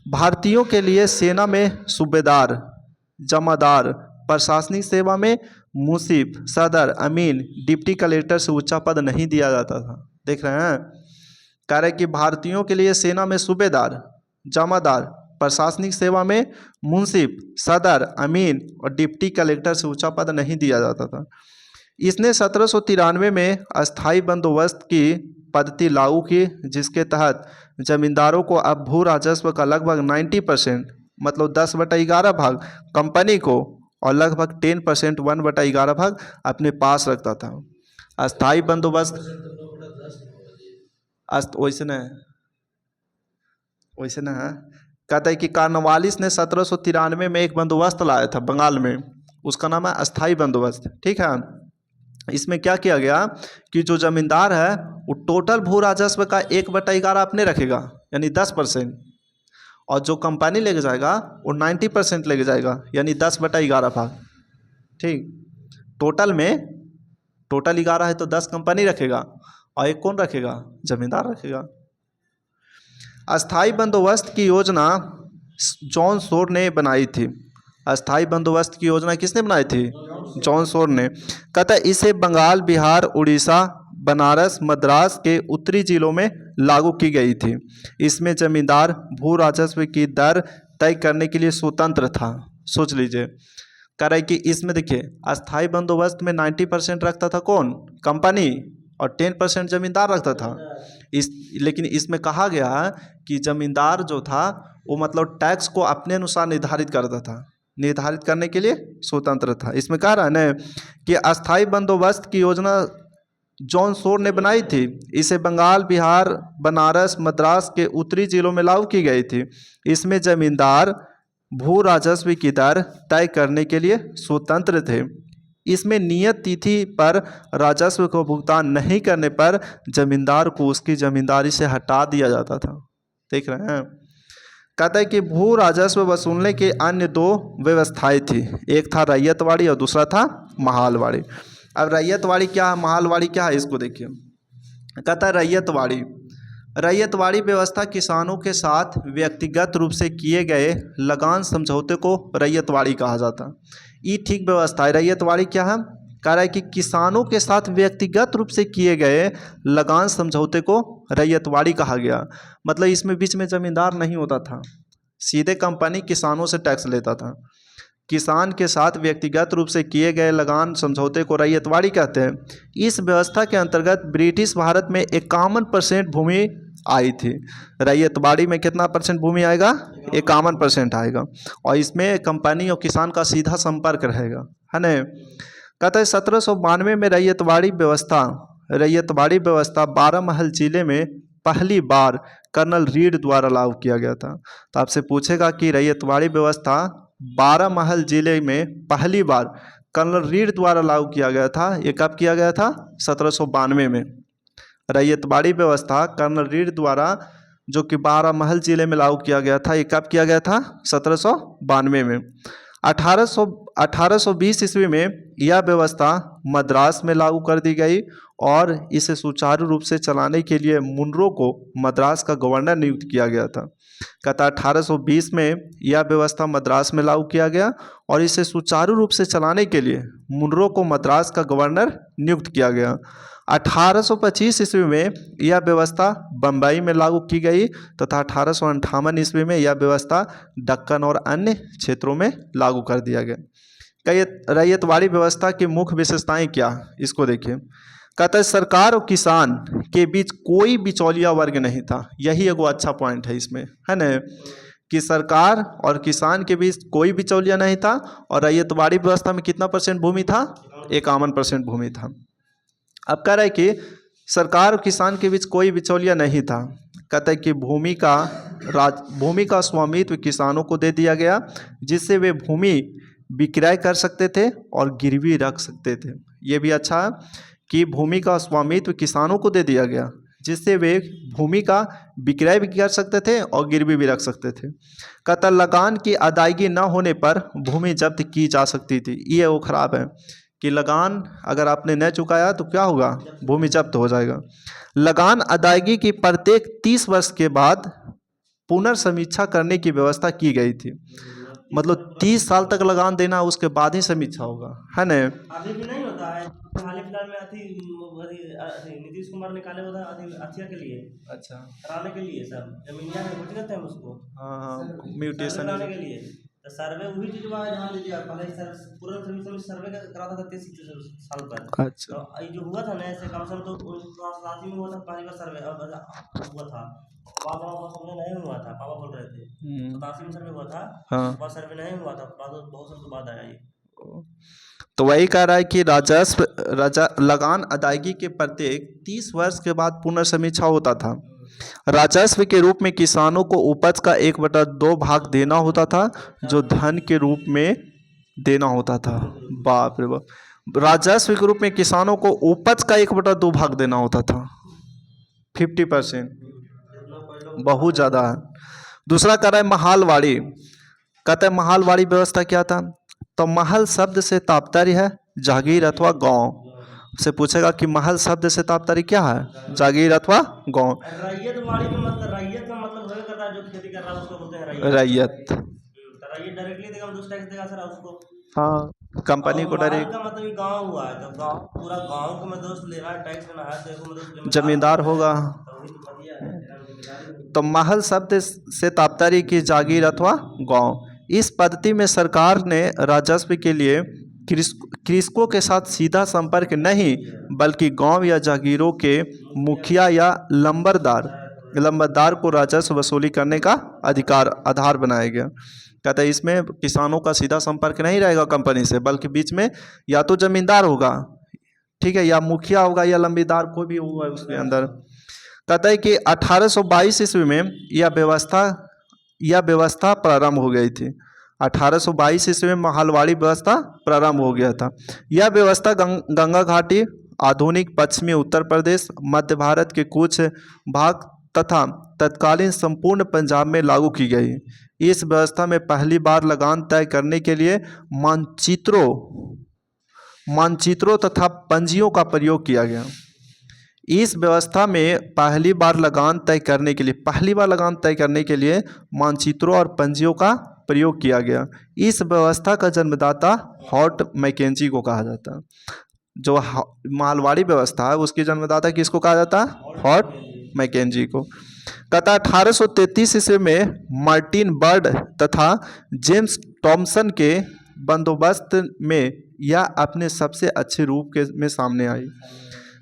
भारतीयों के लिए सेना में सूबेदार, जमादार, प्रशासनिक सेवा में मुंसिफ, सदर, अमीन, डिप्टी कलेक्टर से ऊंचा पद नहीं दिया जाता था। देख रहे हैं, कह रहे कि भारतीयों के लिए सेना में सूबेदार, जमादार, प्रशासनिक सेवा में मुंसिफ, सदर, अमीन और डिप्टी कलेक्टर से ऊंचा पद नहीं दिया जाता था। इसने 1793 में अस्थाई बंदोबस्त की पद्धति लागू की, जिसके तहत जमींदारों को अब भू राजस्व का लगभग 90% मतलब 10/11 भाग कंपनी को और लगभग 10% 1/11 भाग अपने पास रखता था। अस्थाई बंदोबस्त वैसे न है। कहता है कि कॉर्नवालिस ने 1793 में एक बंदोबस्त लाया था बंगाल में, उसका नाम है अस्थाई बंदोबस्त, ठीक है। इसमें क्या किया गया कि जो जमींदार है वो टोटल भू राजस्व का 1/11 अपने रखेगा, यानी 10%, और जो कंपनी लेके जाएगा वो 90% लेके जाएगा, यानी 10/11 भाग, ठीक। टोटल 11 है तो 10 कंपनी रखेगा और एक कौन रखेगा, जमींदार रखेगा। अस्थाई बंदोबस्त की योजना जॉन शोर ने बनाई थी। अस्थाई बंदोबस्त की योजना किसने बनाई थी, जॉन शोर ने। कहता है इसे बंगाल, बिहार, उड़ीसा, बनारस, मद्रास के उत्तरी जिलों में लागू की गई थी। इसमें जमींदार भू राजस्व की दर तय करने के लिए स्वतंत्र था। सोच लीजिए, कह रहा है कि इसमें देखिए अस्थाई बंदोबस्त में 90% रखता था कौन, कंपनी, और 10% जमींदार रखता था। लेकिन इसमें कहा गया कि जमींदार जो था वो मतलब टैक्स को अपने अनुसार निर्धारित करता था, निर्धारित करने के लिए स्वतंत्र था। इसमें कह रहा है ना कि अस्थाई बंदोबस्त की योजना जॉन शोर ने बनाई थी। इसे बंगाल, बिहार, बनारस, मद्रास के उत्तरी जिलों में लागू की गई थी। इसमें जमींदार भू राजस्व की दर तय करने के लिए स्वतंत्र थे। इसमें नियत तिथि पर राजस्व को भुगतान नहीं करने पर जमींदार को उसकी जमींदारी से हटा दिया जाता था। देख रहे हैं, कहता है कि भू राजस्व वसूलने के अन्य 2 व्यवस्थाएं थी, एक था रैयतवाड़ी और दूसरा था महालवाड़ी। अब रैयतवाड़ी क्या है, महालवाड़ी क्या है, इसको देखिए। कहता है रैयतवाड़ी व्यवस्था किसानों के साथ व्यक्तिगत रूप से किए गए लगान समझौते को रैयतवाड़ी कहा जाता। ये ठीक व्यवस्था है। रैयतवाड़ी क्या है, कह रहा है कि किसानों के साथ व्यक्तिगत रूप से किए गए लगान समझौते को रैयतवाड़ी कहा गया। मतलब इसमें बीच में जमींदार नहीं होता था, सीधे कंपनी किसानों से टैक्स लेता था। किसान के साथ व्यक्तिगत रूप से किए गए लगान समझौते को रैयतवाड़ी कहते हैं। इस व्यवस्था के अंतर्गत ब्रिटिश भारत में 51% भूमि आई थी। रैयतवाड़ी में कितना % भूमि आएगा, 51% आएगा, और इसमें कंपनी और किसान का सीधा संपर्क रहेगा, है न। कहता है 1792 में रैयतवाड़ी व्यवस्था 12 महल जिले में पहली बार कर्नल रीड द्वारा लागू किया गया था। तो आपसे पूछेगा कि रैयतवाड़ी व्यवस्था 12 महल जिले में पहली बार कर्नल रीड द्वारा लागू किया गया था। ये कब किया गया था? 1792 में। रैयतवाड़ी व्यवस्था कर्नल रीड द्वारा जो कि बारामहल जिले में लागू किया गया था, ये कब किया गया था? 1792 में। 1820 ईस्वी में यह व्यवस्था मद्रास में लागू कर दी गई और इसे सुचारू रूप से चलाने के लिए मुनरो को मद्रास का गवर्नर नियुक्त किया गया था। कहता 1820 में यह व्यवस्था मद्रास में लागू किया गया और इसे सुचारू रूप से चलाने के लिए मुनरो को मद्रास का गवर्नर नियुक्त किया गया। 1825 ईस्वी में यह व्यवस्था बम्बई में लागू की गई तथा 1858 ईस्वी में यह व्यवस्था दक्कन और अन्य क्षेत्रों में लागू कर दिया गया। रैयतवाड़ी व्यवस्था की मुख्य विशेषताएं क्या, इसको देखिए। कहता है सरकार और किसान के बीच कोई बिचौलिया वर्ग नहीं था। यही एगो अच्छा पॉइंट है इसमें, है ना, कि सरकार और किसान के बीच कोई बिचौलिया नहीं था। और रैयतवाड़ी व्यवस्था में कितना परसेंट भूमि था? 51% भूमि था। अब कह रहा है कि सरकार और किसान के बीच कोई बिचौलिया नहीं था। कहता है कि भूमि का स्वामित्व किसानों को दे दिया गया, जिससे वे भूमि विक्रय कर सकते थे और गिरवी रख सकते थे। ये भी अच्छा है कि भूमि का स्वामित्व किसानों को दे दिया गया, जिससे वे भूमि का विक्रय भी कर सकते थे और गिरवी भी रख सकते थे। कहता लगान की अदायगी न होने पर भूमि जब्त की जा सकती थी। ये वो खराब है कि लगान अगर आपने न चुकाया तो क्या होगा? भूमि जब्त हो जाएगा। लगान अदायगी की प्रत्येक 30 वर्ष के बाद पुनर्समीक्षा करने की व्यवस्था की गई थी। मतलब 30 साल तक लगान देना, उसके बाद ही समीक्षा होगा, है ना। अभी भी नहीं होता है। हाल ही फिलहाल में नीतीश कुमार निकाले हुआ था अथिया के लिए, अच्छा, कराने के लिए सब जमीनिया में कुछ कहते हैं उसको, हाँ, म्यूटेशन कराने के लिए। तो सर्वे वही चीज हुआ है, ध्यान दीजिए। पहले पूरा सर्वे कराता था 33 साल पर। अच्छा, तो ये जो हुआ था ना, ऐसे कम से कम तो 1980 में हुआ था पहली बार सर्वे हुआ था। पापा नहीं हुआ था, पापा बोल रहे थे 87 में सर्वे हुआ था। हाँ, सर्वे नहीं हुआ था, बहुत साल के बाद आया ये। तो वही कह रहा है कि लगान अदायगी के प्रत्येक 30 वर्ष के बाद पुनर्समीक्षा होता था। राजस्व के रूप में किसानों को उपज का 1/2 भाग देना होता था, जो धन के रूप में देना होता था। बाप रे बाप, राजस्व के रूप में किसानों को उपज का 1/2 भाग देना होता था। 50%, बहुत ज़्यादा है। दूसरा कह रहा है महालवाड़ी। कहता है महालवाड़ी व्यवस्था क्या था? तो महल शब्द से तात्पर्य है जागीर अथवा गांव। से पूछेगा कि महल शब्द से तात्पर्य क्या है? जागीर अथवा गांव। रैयतवाड़ी का मतलब, रैयत का मतलब वही करता है जो खेती कर रहा है उसको बोलते हैं रैयत। रैयत डायरेक्टली देगा, दूसरा टैक्स देगा सर उसको। हाँ, कंपनी को डायरेक्ट। का मतलब गांव हुआ है, तो गांव पूरा गांव को मैं दोस्त ले रहा है, टैक्स देना है, तो देखो मतलब जमींदार होगा। तो महल शब्द से तात्पर्य की जागीर अथवा गांव। इस पद्धति में सरकार ने राजस्व के लिए कृषकों के साथ सीधा संपर्क नहीं, बल्कि गांव या जागीरों के मुखिया या लंबरदार को राजस्व वसूली करने का आधार बनाया गया। कहता है इसमें किसानों का सीधा संपर्क नहीं रहेगा कंपनी से, बल्कि बीच में या तो जमींदार होगा, ठीक है, या मुखिया होगा या लंबीदार, कोई भी होगा उसके अंदर। कहता है कि 1822 ईस्वी में यह व्यवस्था प्रारंभ हो गई थी। 1822 ईस्वी में महालवाड़ी व्यवस्था प्रारंभ हो गया था। यह व्यवस्था गंगा घाटी, आधुनिक पश्चिमी उत्तर प्रदेश, मध्य भारत के कुछ भाग तथा तत्कालीन संपूर्ण पंजाब में लागू की गई। इस व्यवस्था में पहली बार लगान तय करने के लिए मानचित्रों तथा पंजियों का प्रयोग किया गया। इस व्यवस्था में पहली बार लगान तय करने के लिए मानचित्रों और पंजियों का प्रयोग किया गया। इस व्यवस्था का जन्मदाता हॉट मैकेंजी को कहा जाता है। जो मालवाड़ी व्यवस्था है उसकी जन्मदाता किसको कहा जाता है? हॉट मैकेंजी को। कहता 1833 ईस्वी में मार्टिन बर्ड तथा जेम्स टॉमसन के बंदोबस्त में यह अपने सबसे अच्छे रूप में सामने आई।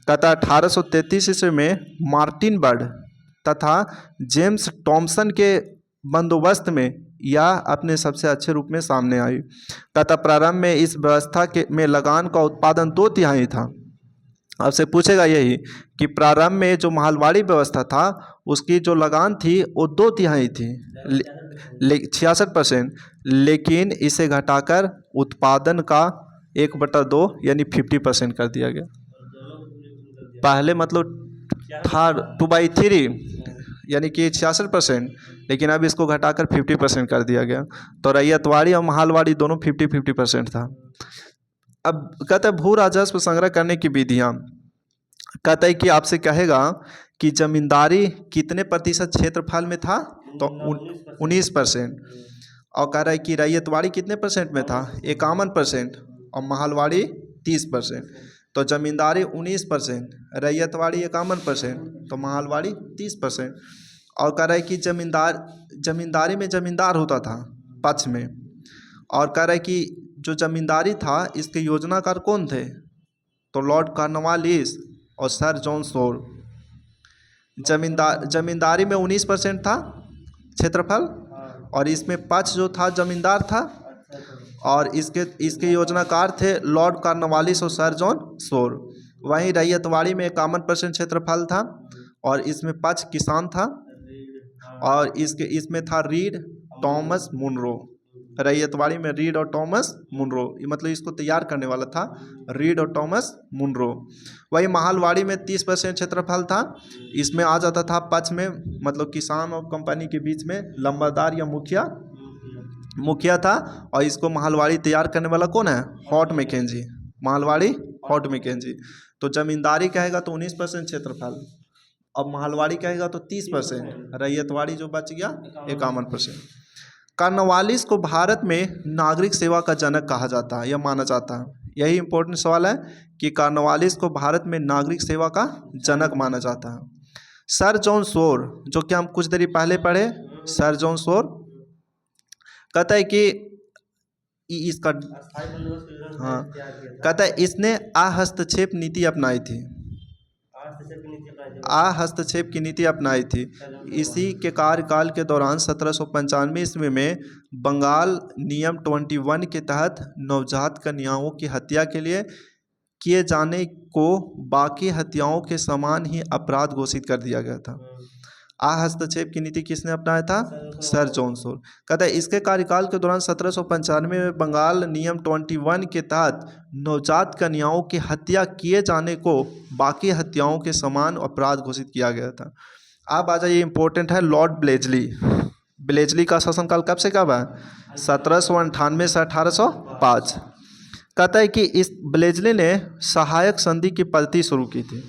कहता 1833 ईस्वी में मार्टिन बर्ड तथा जेम्स टॉमसन के बंदोबस्त में यह अपने सबसे अच्छे रूप में सामने आई। कहता प्रारंभ में इस व्यवस्था में लगान का उत्पादन 2/3 था। आपसे पूछेगा यही कि प्रारंभ में जो मालवाड़ी व्यवस्था था उसकी जो लगान थी वो 2/3 थी, 66%, लेकिन इसे घटाकर उत्पादन का 1/2 यानी 50% कर दिया गया। पहले मतलब था 2/3 यानी कि 66%, लेकिन अब इसको घटाकर 50% कर दिया गया। तो रैयतवाड़ी और महलवाड़ी दोनों 50-50% था। अब कहते हैं भू राजस्व संग्रह करने की विधियाँ। कहता है कि आपसे कहेगा कि जमींदारी कितने प्रतिशत क्षेत्रफल में था, तो 19%। और कह रहा है कि रैयतवाड़ी कितने परसेंट में था, 51%, और महलवाड़ी 30%। तो जमींदारी 19%, रैयतवाड़ी 51%, तो महलवाड़ी 30%। और कह रहा है कि जमींदारी में जमींदार होता था पक्ष में। और कह रहा है कि जो जमींदारी था इसके योजनाकार कौन थे, तो लॉर्ड कॉर्नवालिस और सर जॉन सोर। जमींदारी में 19% था क्षेत्रफल, और इसमें पक्ष जो था जमींदार था, और इसके योजनाकार थे लॉर्ड कॉर्नवालिस और सर जॉन सोर। वहीं रैयतवाड़ी में 51% क्षेत्रफल था, और इसमें पक्ष किसान था, और इसमें था रीड थॉमस मुनरो। रैयतवाड़ी में रीड और थॉमस मुनरो, ये मतलब इसको तैयार करने वाला था रीड और थॉमस मुनरो। वही महलवाड़ी में 30% क्षेत्रफल था। इसमें आ जाता था पक्ष में मतलब किसान और कंपनी के बीच में लंबादार या मुखिया था। और इसको महलवाड़ी तैयार करने वाला कौन है, Holt Mackenzie. Mahalwari Holt Mackenzie. तो जमींदारी कहेगा तो 19% क्षेत्रफल, अब महलवाड़ी कहेगा तो 30%, रैयतवाड़ी जो बच गया 51%। कॉर्नवालिस को भारत में नागरिक सेवा का जनक कहा जाता है या माना जाता है। यही इंपॉर्टेंट सवाल है कि कॉर्नवालिस को भारत में नागरिक सेवा का जनक माना जाता है। सर जॉन सोर, जो कि हम कुछ देर पहले पढ़े, सर जॉन सोर कहता है कि इसका कहता है इसने अहस्तक्षेप नीति अपनाई थी। हस्तक्षेप की नीति अपनाई थी। इसी के कार्यकाल के दौरान 1795 ईस्वी में बंगाल नियम 21 के तहत नवजात कन्याओं की हत्या के लिए किए जाने को बाकी हत्याओं के समान ही अपराध घोषित कर दिया गया था। हस्तक्षेप की नीति किसने अपनाया था, सर जॉन सोर। कहता है इसके कार्यकाल के दौरान 1795 में बंगाल नियम 21 के तहत नवजात कन्याओं की हत्या किए जाने को बाकी हत्याओं के समान अपराध घोषित किया गया था। अब आ जाइए, इंपॉर्टेंट है लॉर्ड ब्लेजली का शासनकाल कब से कब है, 1798 से 1805। कहता है कि इस ब्लेजली ने सहायक संधि की पद्धति शुरू की थी।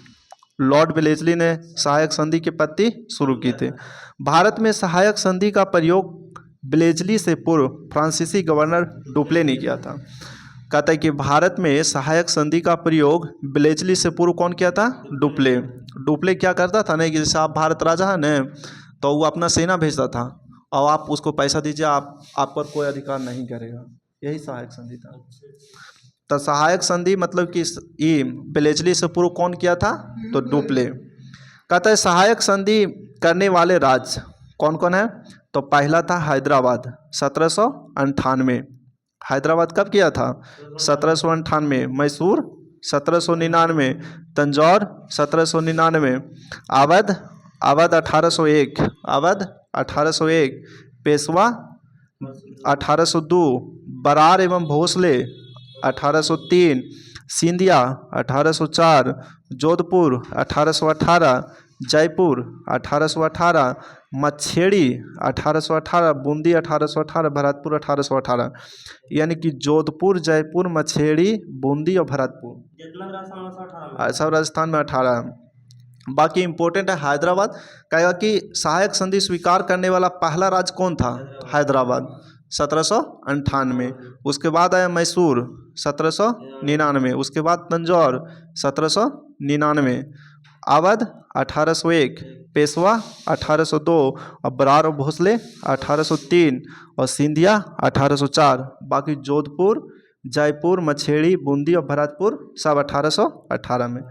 लॉर्ड ब्लेजली ने सहायक संधि की पद्धति शुरू की थी। भारत में सहायक संधि का प्रयोग ब्लेजली से पूर्व फ्रांसीसी गवर्नर डुप्ले ने किया था। कहता है कि भारत में सहायक संधि का प्रयोग ब्लेजली से पूर्व कौन किया था, डुप्ले क्या करता था ना कि जैसे आप भारत राजा है न, तो वो अपना सेना भेजता था और आप उसको पैसा दीजिए, आप पर कोई अधिकार नहीं करेगा। यही सहायक संधि था। तो सहायक संधि मतलब कि ये ब्लेजली से पूर्व कौन किया था, तो डुप्ले। कहता है सहायक संधि करने वाले राज्य कौन कौन है, तो पहला था हैदराबाद 1798। हैदराबाद कब किया था, 1798। मैसूर 1799, तंजौर 1799, अवध 1801, पेशवा 1802, बरार एवं भोसले 1803, सिंधिया 1804, जोधपुर 1818, जयपुर 1818, मच्छेड़ी 1818, बूंदी 1818, भरतपुर 1818। यानी कि जोधपुर, जयपुर, मच्छेड़ी, बूंदी और भरतपुर सब राजस्थान में 18। बाकी इंपॉर्टेंट है हैदराबाद। कहेगा कि सहायक संधि स्वीकार करने वाला पहला राज्य कौन था, हैदराबाद 1798। उसके बाद आया मैसूर 1799, उसके बाद तंजौर 1799, अवध 1801, पेशवा 1802 और बरार और भोसले 1803 और सिंधिया 1804। बाकी जोधपुर, जयपुर, मच्छेड़ी, बूंदी और भरतपुर सब 1818 में।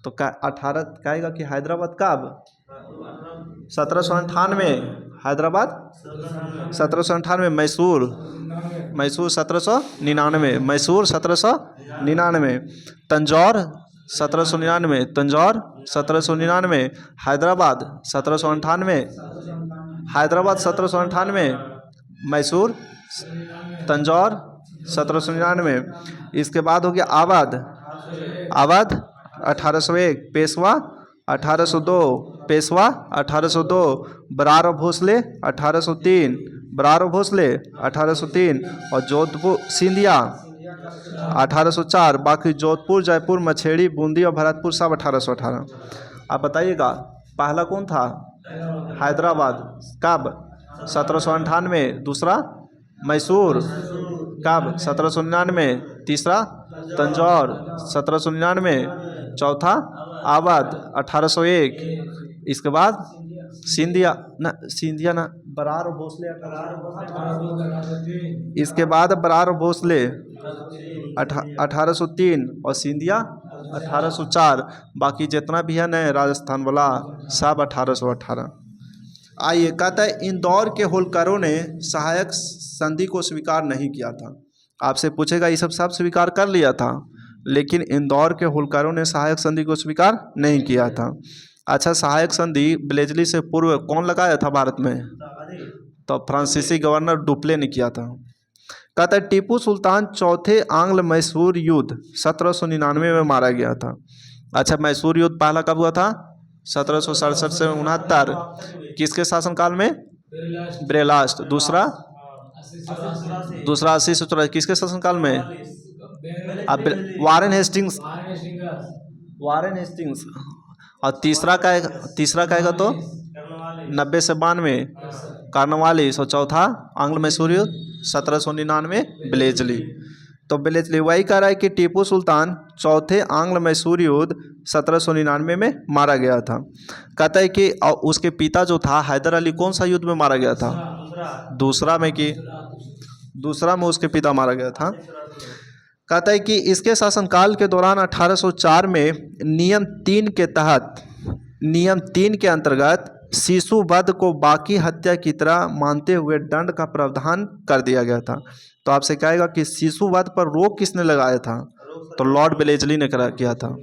तो 18 कहेगा कि हैदराबाद कब, 1798 हैदराबाद, 1798 मैसूर 1799, मैसूर 1799, तंजौर 1799, तंजौर 1799, हैदराबाद 1798, हैदराबाद 1798, मैसूर, तंजौर 1799। इसके बाद हो गया आवाध, आवाध 1801। पेशवा 1802, पेशवा 1802। बरार भोसले 1803, बरार भोसले 1803। और जोधपुर सिंधिया 1804। बाकी जोधपुर, जयपुर, मछेड़ी, बूंदी और भरतपुर सब 1818। आप बताइएगा पहला कौन था? हैदराबाद। कब? 1798। दूसरा मैसूर। कब? 1799। तीसरा तंजौर 1799। चौथा आवाध 1801। इसके बाद सिंधिया ना बरार भोसले। इसके बाद बरार भोसले 1803 और सिंधिया 1804। बाकी जितना भी है न राजस्थान वाला सब 1818। आइए, कहता है इंदौर के होलकरों ने सहायक संधि को स्वीकार नहीं किया था। आपसे पूछेगा ये सब स्वीकार कर लिया था, लेकिन इंदौर के होलकरों ने सहायक संधि को स्वीकार नहीं किया था। अच्छा, सहायक संधि ब्लेजली से पूर्व कौन लगाया था भारत में? तो फ्रांसीसी गवर्नर डुप्ले ने किया था। कहता है टीपू सुल्तान चौथे आंग्ल मैसूर युद्ध 1799 में मारा गया था। अच्छा, मैसूर युद्ध पहला कब हुआ था? 1767 से 69। किसके शासनकाल में? ब्रेलास्ट। दूसरा 80 से 84। किसके शासनकाल में? अब वारेन हेस्टिंग्स, वारेन हेस्टिंग्स। और तीसरा का तो 90 से 92 कार्नवालिस। और चौथा आंग्ल मैसूर युद्ध 1799 ब्लेजली। तो ब्लेजली वही कह रहा है कि टीपू सुल्तान चौथे आंग्ल मैसूर युद्ध 1799 में मारा गया था। कहता है कि उसके पिता जो था हैदर अली कौन सा युद्ध में मारा गया था? दूसरा में उसके पिता मारा गया था। कहता है कि इसके शासनकाल के दौरान 1804 में नियम 3 के अंतर्गत शिशु वध को बाकी हत्या की तरह मानते हुए दंड का प्रावधान कर दिया गया था। तो आपसे कहेगा कि शिशु वध पर रोक किसने लगाया था? तो लॉर्ड ब्लेजली ने किया था।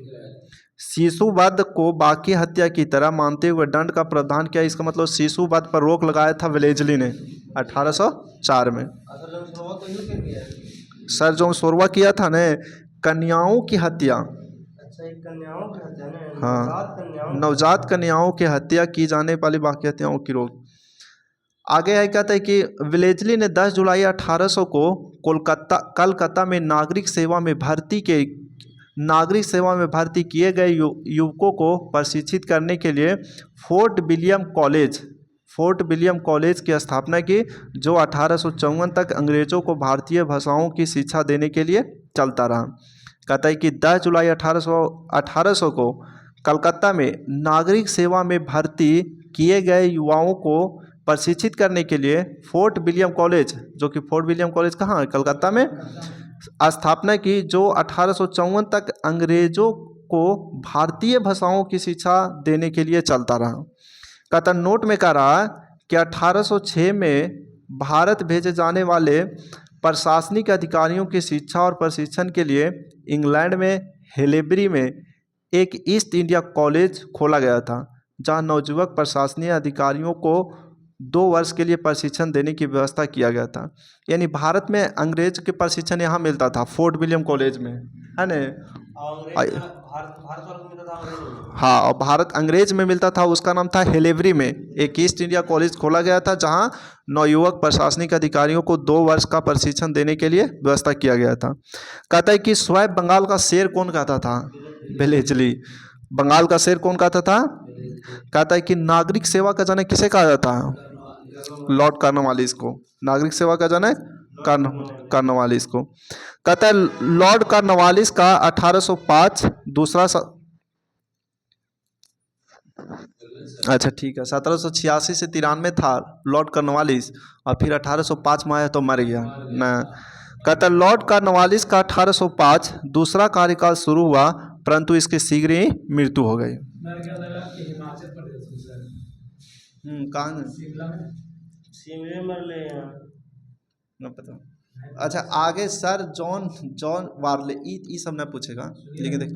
शिशु वध को बाकी हत्या की तरह मानते हुए दंड का प्रावधान किया, इसका मतलब शिशु वध पर रोक लगाया था ब्लेजली ने 1804 में। सर जो शोरवा किया था ने कन्याओं की हत्या, कन्याओं की हत्या ने, हाँ, नवजात कन्याओं की हत्या की जाने वाली बाकी हत्याओं की रोक। आगे है कहता है कि ब्लेजली ने 10 जुलाई 1800 को कलकत्ता में नागरिक सेवा में भर्ती किए गए युवकों को प्रशिक्षित करने के लिए फोर्ट विलियम कॉलेज की स्थापना की, जो 1854 तक अंग्रेजों को भारतीय भाषाओं की शिक्षा देने के लिए चलता रहा। कहता है कि 10 जुलाई 1800 को कलकत्ता में नागरिक सेवा में भर्ती किए गए युवाओं को प्रशिक्षित करने के लिए फोर्ट विलियम कॉलेज, जो कि फोर्ट विलियम कॉलेज कहाँ है? कलकत्ता में स्थापना की, जो 1854 तक अंग्रेजों को भारतीय भाषाओं की शिक्षा देने के लिए चलता रहा। कहता नोट में कह रहा कि 1806 में भारत भेजे जाने वाले प्रशासनिक अधिकारियों की शिक्षा और प्रशिक्षण के लिए इंग्लैंड में हेलेबरी में एक ईस्ट इंडिया कॉलेज खोला गया था, जहां नवयुवक प्रशासनिक अधिकारियों को 2 वर्ष के लिए प्रशिक्षण देने की व्यवस्था किया गया था। यानी भारत में अंग्रेज के प्रशिक्षण यहाँ मिलता था फोर्ट विलियम कॉलेज में, है न? हाँ, और भारत अंग्रेज में मिलता था, उसका नाम था हेलेबरी में एक ईस्ट इंडिया कॉलेज खोला गया था, जहाँ नवयुवक प्रशासनिक अधिकारियों को 2 वर्ष का प्रशिक्षण देने के लिए व्यवस्था किया गया था। कहता है कि स्वयं बंगाल का शेर कौन कहता था? ब्लेजली। बंगाल का शेर कौन कहता था? कहता है कि नागरिक सेवा का जनक किसे कहा जाता है? लॉर्ड कॉर्नवालिस को। नागरिक सेवा का जनक कॉर्नवालिस को। कहता है लॉर्ड कॉर्नवालिस का 1805 अच्छा ठीक है, 1786 से 93 था लॉर्ड कॉर्नवालिस, और फिर 1805 में आया तो मर गया ना। कहता है लॉर्ड कॉर्नवालिस का 1805 दूसरा कार्यकाल शुरू हुआ, परंतु इसके शीघ्र ही मृत्यु हो गई। कहाँ? शिमले में ले न पता। अच्छा आगे सर जॉन वारले ई सब न पूछेगा, लेकिन देख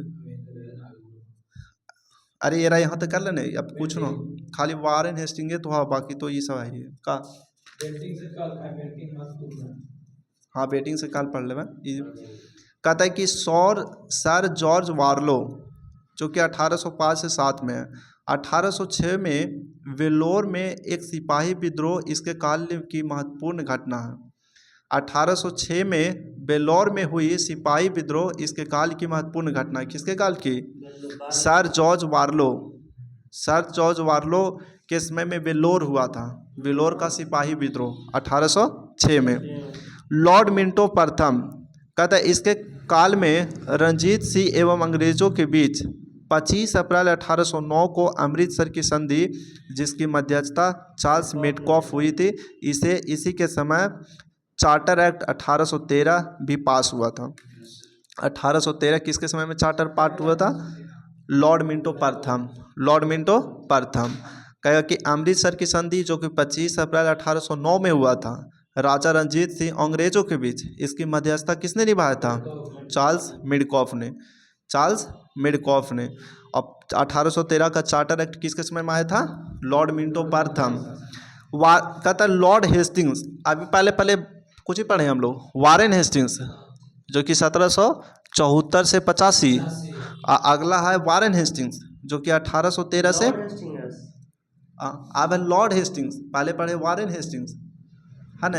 अरे ये रहा यहाँ तक कर लेने, अब कुछ ना खाली वारेन हेस्टिंग तो हाँ, बाकी तो ये सब है का हाँ वेटिंग से काल पढ़ लेवे। कहता है कि सर जॉर्ज वार्लो जो कि 1805 से 7 में है। 1806 में वेलोर में एक सिपाही विद्रोह इसके काल की महत्वपूर्ण घटना है। 1806 में वेलोर में हुई सिपाही विद्रोह इसके काल की महत्वपूर्ण घटना है। किसके काल की? सर जॉर्ज वार्लो के समय में वेलोर हुआ था। वेलोर का सिपाही विद्रोह 1806 में। लॉर्ड मिंटो प्रथम कहता है इसके काल में रंजीत सिंह एवं अंग्रेजों के बीच 25 अप्रैल 1809 को अमृतसर की संधि जिसकी मध्यस्थता चार्ल्स मेडकॉफ हुई थी, इसी के समय चार्टर एक्ट 1813 भी पास हुआ था। 1813 किसके समय में चार्टर पास हुआ था? लॉर्ड मिंटो प्रथम कहेगा कि अमृतसर की संधि जो कि 25 अप्रैल 1809 में हुआ था, राजा रंजीत सिंह अंग्रेजों के बीच, इसकी मध्यस्थता किसने निभाया था? चार्ल्स मिडकॉफ ने। अब 1813 का चार्टर एक्ट किसके समय में आया था? लॉर्ड मिंटो प्रथम। कहता लॉर्ड हेस्टिंग्स, अभी पहले कुछ ही पढ़े हम लोग। वारेन हेस्टिंग्स जो कि 1774 से 85, अगला है वारेन हेस्टिंग्स जो कि 1813 से अब लॉर्ड हेस्टिंग्स, पहले पढ़े वारेन हेस्टिंग्स है न।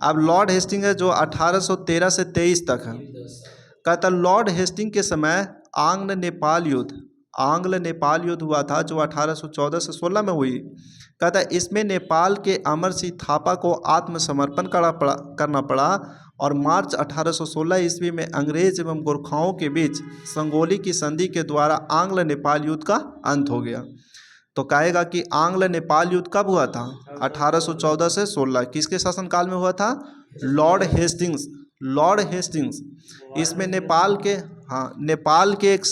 अब लॉर्ड हेस्टिंग है जो 1813 से 23 तक है। कहता लॉर्ड हेस्टिंग के समय आंग्ल नेपाल युद्ध हुआ था जो 1814 से 16 में हुई। कहता इसमें नेपाल के अमर सिंह थापा को आत्मसमर्पण करना पड़ा और मार्च 1816 ईस्वी में अंग्रेज एवं गोरखाओं के बीच संगोली की संधि के द्वारा आंग्ल नेपाल युद्ध का अंत हो गया। तो कहेगा कि आंग्ल नेपाल युद्ध कब हुआ था? 1814 से 16। किसके शासनकाल में हुआ था? Lord Hastings. इसमें नेपाल के एक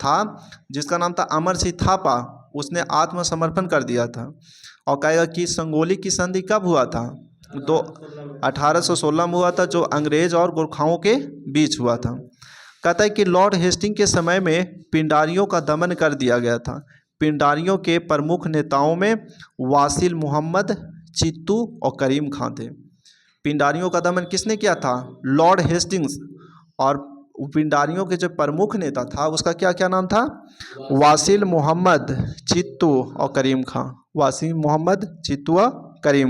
था जिसका नाम था अमर सिंह थापा, उसने आत्मसमर्पण कर दिया था। और कहेगा कि संगोली की संधि कब हुआ था? 1816 में हुआ था, जो अंग्रेज और गोरखाओं के बीच हुआ था। कहता है कि लॉर्ड हेस्टिंग के समय में पिंडारियों का दमन कर दिया गया था। पिंडारियों के प्रमुख नेताओं में वासिल मोहम्मद, चित्तू और करीम खां थे। पिंडारियों का दमन किसने किया था? Lord Hastings. और पिंडारियों के जो प्रमुख नेता था उसका क्या क्या नाम था? वासिल मोहम्मद, चित्तू और करीम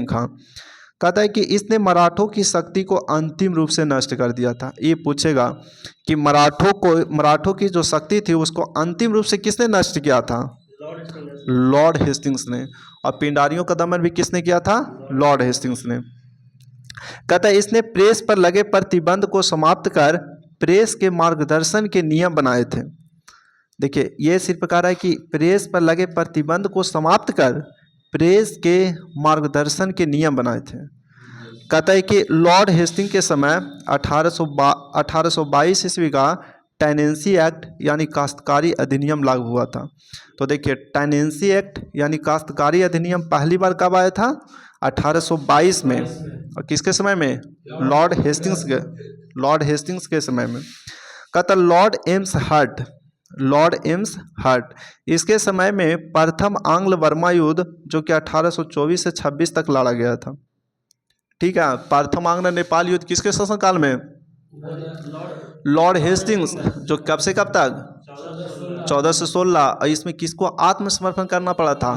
खां। कहता है कि इसने मराठों की शक्ति को अंतिम रूप से नष्ट कर दिया था। ये पूछेगा कि मराठों की जो शक्ति थी उसको अंतिम रूप से किसने नष्ट किया था? लॉर्ड हेस्टिंग्स ने। और पिंडारियों का दमन भी किसने किया था? लॉर्ड हेस्टिंग्स ने। कहता है इसने प्रेस पर लगे प्रतिबंध को समाप्त कर प्रेस के मार्गदर्शन के नियम बनाए थे। देखिए ये सिर्फ कह रहा है कि प्रेस पर लगे प्रतिबंध को समाप्त कर प्रेस के मार्गदर्शन के नियम बनाए थे। कहता है कि लॉर्ड हेस्टिंग के समय 1822 ईस्वी का टेनेंसी एक्ट यानी काश्तकारी अधिनियम लागू हुआ था। तो देखिए टेनेंसी एक्ट यानी काश्तकारी अधिनियम पहली बार कब आया था? 1822 में। और किसके समय में? लॉर्ड हेस्टिंग्स के समय में। कहता लॉर्ड एम्स हर्ट इसके समय में प्रथम आंग्ल बर्मा युद्ध जो कि 1824 से 26 तक लड़ा गया था। ठीक है, प्रथम आंग्ल नेपाल युद्ध किसके शासनकाल में? लॉर्ड हेस्टिंग्स, जो कब से कब तक? 14 से 16। और इसमें किसको आत्मसमर्पण करना पड़ा था?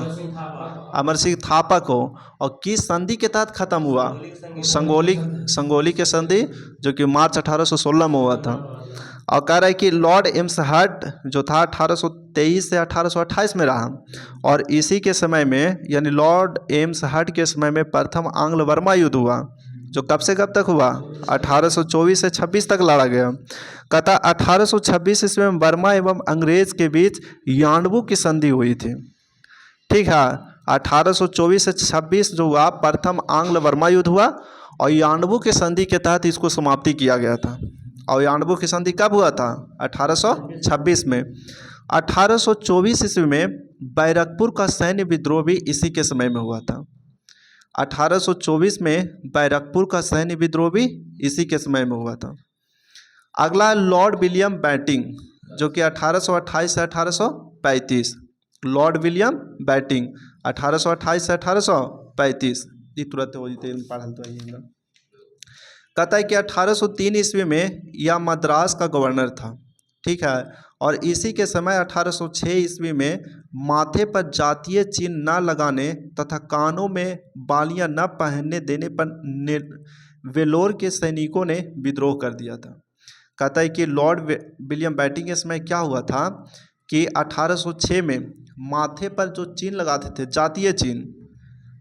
अमर सिंह थापा को। और किस संधि के तहत खत्म हुआ? संगोली के संधि जो कि मार्च 1816 में हुआ था। और कह रहा है कि लॉर्ड एम्स हर्ट जो था 1823 से 1828 में रहा। और इसी के समय में यानी लॉर्ड एम्स हर्ट के समय में प्रथम आंग्ल बर्मा युद्ध हुआ जो कब से कब तक हुआ? 1824 से 26 तक लड़ा गया। कहता 1826 ईस्वी में बर्मा एवं अंग्रेज के बीच यांडबू की संधि हुई थी। ठीक है, 1824 से 26 जो हुआ प्रथम आंग्ल बर्मा युद्ध हुआ और यांडबू के संधि के तहत इसको समाप्ति किया गया था। और यांडबू की संधि कब हुआ था? 1826 में। 1824 ईस्वी में बैरकपुर का सैन्य विद्रोह भी इसी के समय में हुआ था। 1824 में बैरकपुर का सैन्य विद्रोह भी इसी के समय में हुआ था। अगला लॉर्ड विलियम बैटिंग जो कि 1828 से 1835। लॉर्ड विलियम बैटिंग 1828 से 1835। ये तुरंत हो जाते पढ़ल तो। कहता है कि 1803 ईस्वी में यह मद्रास का गवर्नर था, ठीक है। और इसी के समय 1806 ईस्वी में माथे पर जातीय चिन्ह न लगाने तथा कानों में बालियां न पहनने देने पर वेलोर के सैनिकों ने विद्रोह कर दिया था। कहता है कि लॉर्ड विलियम बेंटिंग के समय क्या हुआ था कि 1806 में माथे पर जो चिन्ह लगाते थे, जातीय चिन्ह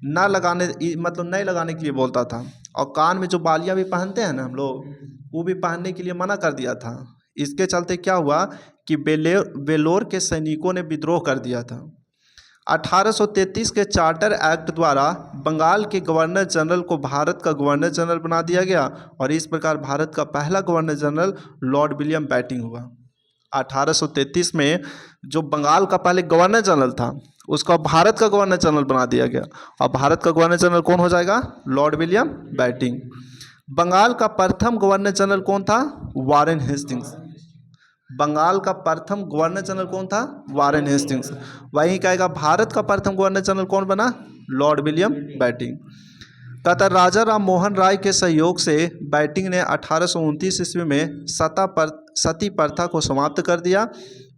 ना लगाने, मतलब नहीं लगाने के लिए बोलता था, और कान में जो बालियां भी पहनते हैं ना हम लोग, वो भी पहनने के लिए मना कर दिया था। इसके चलते क्या हुआ कि वेलोर के सैनिकों ने विद्रोह कर दिया था। 1833 के चार्टर एक्ट द्वारा बंगाल के गवर्नर जनरल को भारत का गवर्नर जनरल बना दिया गया, और इस प्रकार भारत का पहला governor general lord William Bentinck हुआ। 1833 में जो बंगाल का पहले गवर्नर जनरल था, उसको भारत का गवर्नर जनरल बना दिया गया, और भारत का गवर्नर जनरल कौन हो जाएगा? Lord William Bentinck. बंगाल का प्रथम गवर्नर जनरल कौन था? Warren Hastings. बंगाल का प्रथम गवर्नर जनरल कौन था? Warren Hastings. वहीं कहेगा भारत का प्रथम गवर्नर जनरल कौन बना? Lord William Bentinck. कहता राजा राम मोहन राय के सहयोग से बेंटिंग ने 1829 ईस्वी में सती प्रथा को समाप्त कर दिया।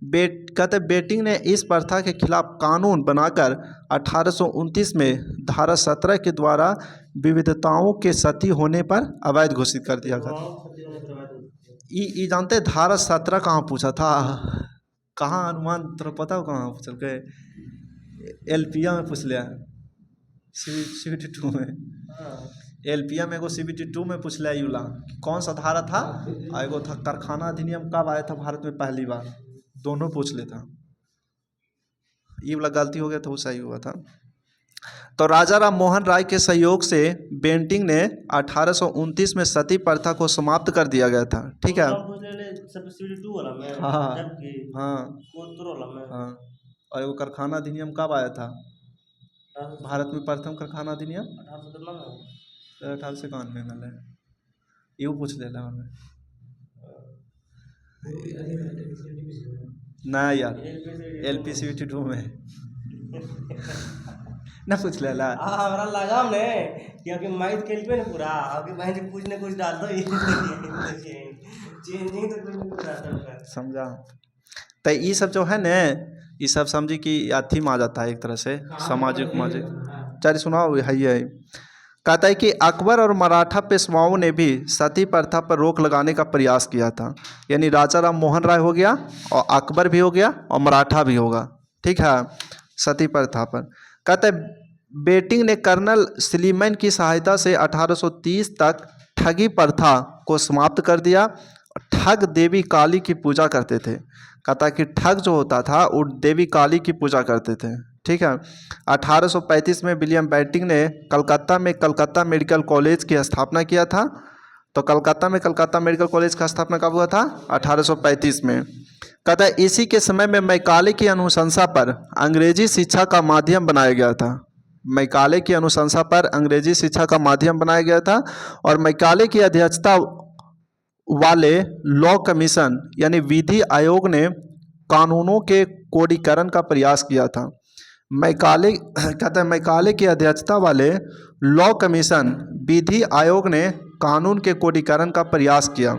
कहते बेंटिंग ने इस प्रथा के खिलाफ कानून बनाकर 1829 में धारा 17 के द्वारा विविधताओं के सती होने पर अवैध घोषित कर दिया गया। ये जानते धारा 17 कहाँ पूछा था? कहाँ अनुमान तेरा पता हो कहाँ पूछ के? एलपिया में पूछ लिया, CBT 2 में। एलपिया में एगो CBT 2 में पूछ लिया यूला कौन सा धारा था, और एगो था कारखाना अधिनियम कब आया था भारत में पहली बार, दोनों पूछ लेता। ये वाला गलती हो गया तो वो सही हुआ था। तो राजा राम मोहन राय के सहयोग से बेंटिंग ने 1829 में सती प्रथा को समाप्त कर दिया गया था, ठीक है। हाँ हाँ। और वो कारखाना अधिनियम कब आया था भारत में? प्रथम कारखाना अधिनियम 1891 में। ये पूछ लेना हमें ना यार, LP CBT 2 में ना पूछ लेला। हमरा लगा ने क्योंकि माइट खेल पे ना पूरा आगे बहन से कुछ ना कुछ डाल दो, चेंजिंग तो कुछ डाल समझा। तो ये सब जो है ना, ये सब समझी कि अथी में आ जाता है एक तरह से सामाजिक माजिक। चलिए सुनाओ है। कहता है कि अकबर और मराठा पेशवाओं ने भी सती प्रथा पर रोक लगाने का प्रयास किया था। यानी राजा राम मोहन राय हो गया, और अकबर भी हो गया, और मराठा भी होगा, ठीक है, सती प्रथा पर। कहता है बेंटिंग ने कर्नल स्लीमैन की सहायता से 1830 तक ठगी प्रथा को समाप्त कर दिया। ठग देवी काली की पूजा करते थे। कहता है कि ठग जो होता था वो देवी काली की पूजा करते थे, ठीक है। 1835 में विलियम बेंटिंग ने कलकत्ता में कलकत्ता मेडिकल कॉलेज की स्थापना किया था। तो कलकत्ता में कलकत्ता मेडिकल कॉलेज का स्थापना कब हुआ था? 1835 में। कहता है इसी के समय में मैकाले की अनुशंसा पर अंग्रेजी शिक्षा का माध्यम बनाया गया था। मैकाले की अनुशंसा पर अंग्रेजी शिक्षा का माध्यम बनाया गया था, और मैकाले की अध्यक्षता वाले लॉ कमीशन यानी विधि आयोग ने कानूनों के कोडीकरण का प्रयास किया था। मैकाले कहते हैं मैकाले की अध्यक्षता वाले लॉ कमीशन विधि आयोग ने कानून के कोडीकरण का प्रयास किया।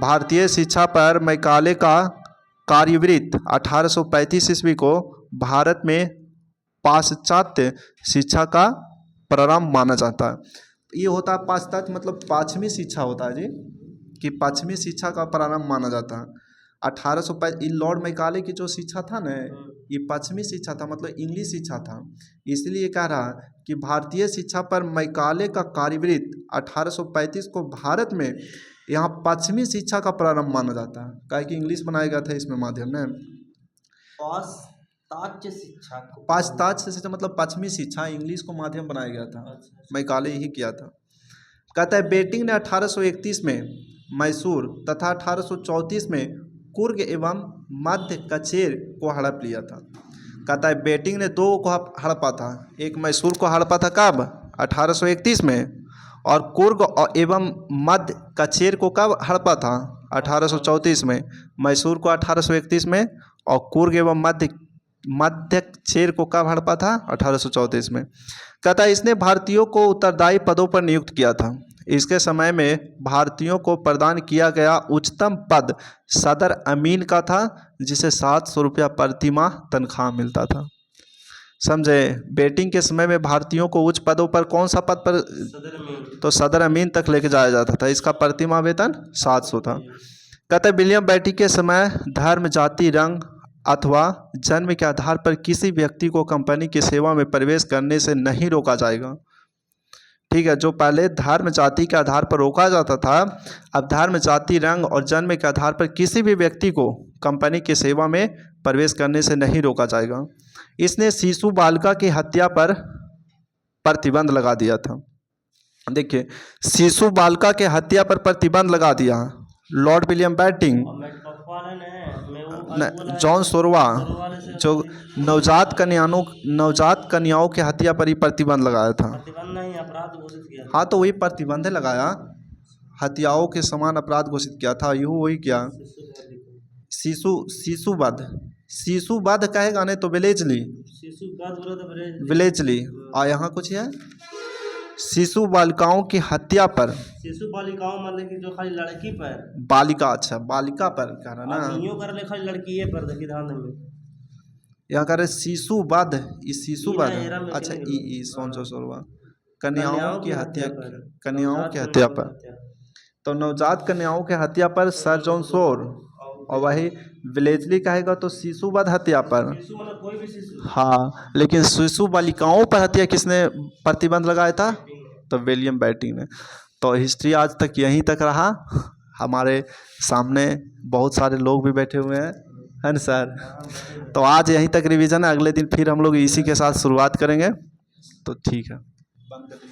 भारतीय शिक्षा पर मैकाले का कार्यवृत्त 1835 ईस्वी को भारत में पाश्चात्य शिक्षा का प्रारंभ माना जाता है। ये होता है पाश्चात्य मतलब पश्चिमी शिक्षा होता है जी, कि पश्चिमी शिक्षा का प्रारंभ माना जाता है। 1805 लॉर्ड मैकाले की जो शिक्षा था ना, ये पश्चिमी शिक्षा था, मतलब इंग्लिश शिक्षा था। इसलिए कह रहा कि भारतीय शिक्षा पर मैकाले का कार्यवृत्त 1835 को भारत में यहाँ पश्चिमी शिक्षा का प्रारंभ माना जाता है, काहे कि इंग्लिश बनाया गया था इसमें माध्यम में। पाश्चात्य शिक्षा मतलब पश्चिमी शिक्षा, इंग्लिश को माध्यम बनाया गया था, मैकाले ही किया था। कहता है बेंटिंग ने 1831 में मैसूर तथा 1834 में कुर्ग एवं मध्य कचेर को हड़प लिया था। कहता है बेंटिंग ने दो को हड़पा था, एक मैसूर को हड़पा था कब? 1831 में, और कुर्ग एवं मध्य कचेर को कब हड़पा था? 1834 में। मैसूर को 1831 में, और कुर्ग एवं मध्य कचेर को कब हड़पा था? 1834 में। कहता है इसने भारतीयों को उत्तरदायी पदों पर नियुक्त किया था। इसके समय में भारतीयों को प्रदान किया गया उच्चतम पद सदर अमीन का था, जिसे 700 रुपया प्रतिमाह तनख्वाह मिलता था। समझे? बेटिंग के समय में भारतीयों को उच्च पदों पर कौन सा पद पर, तो सदर अमीन तक लेके जाया जाता था। इसका प्रतिमाह वेतन 700 था। कहते विलियम बेटिंग के समय धर्म, जाति, रंग अथवा जन्म के आधार पर किसी व्यक्ति को कंपनी की सेवा में प्रवेश करने से नहीं रोका जाएगा। ठीक है, जो पहले धर्म, जाति के आधार पर रोका जाता था, अब धर्म, जाति, रंग और जन्म के आधार पर किसी भी व्यक्ति को कंपनी की सेवा में प्रवेश करने से नहीं रोका जाएगा। इसने शिशु बालिका की हत्या पर प्रतिबंध लगा दिया था। देखिए, शिशु बालिका के हत्या पर प्रतिबंध लगा दिया लॉर्ड विलियम बेटिंग, जॉन सोरवा, जो नवजात कन्याओं की हत्या पर ही प्रतिबंध लगाया था। अपराध घोषित किया। हाँ, तो वही प्रतिबंध लगाया, हत्याओं के समान अपराध घोषित किया था। यू वही क्या, शिशुवध कहेगा नहीं तो विलेजली। और यहाँ कुछ है, शिशु बालिकाओं की हत्या पर, शिशु बालिकाओं मतलब कि जो खाली लड़की पर, बालिका, अच्छा बालिका पर कह रहा ना, कर ले खाली लड़की ये पर, देखिए ध्यान में यहाँ कह रहे शिशुवध, शिशुवध, अच्छा सोरवा, कन्याओं की हत्या पर। तो नवजात कन्याओं की हत्या पर सर जॉन सोर, और वही विलेजली कहेगा तो शिशुवध हत्या पर। कोई भी शिशु, हाँ, लेकिन शिशु बालिकाओं पर हत्या किसने प्रतिबंध लगाया था, तो विलियम बेटिंग ने। तो हिस्ट्री आज तक यहीं तक रहा। हमारे सामने बहुत सारे लोग भी बैठे हुए हैं, है ना सर? तो आज यहीं तक रिवीजन है, अगले दिन फिर हम लोग इसी के साथ शुरुआत करेंगे। तो ठीक है, बंद कर।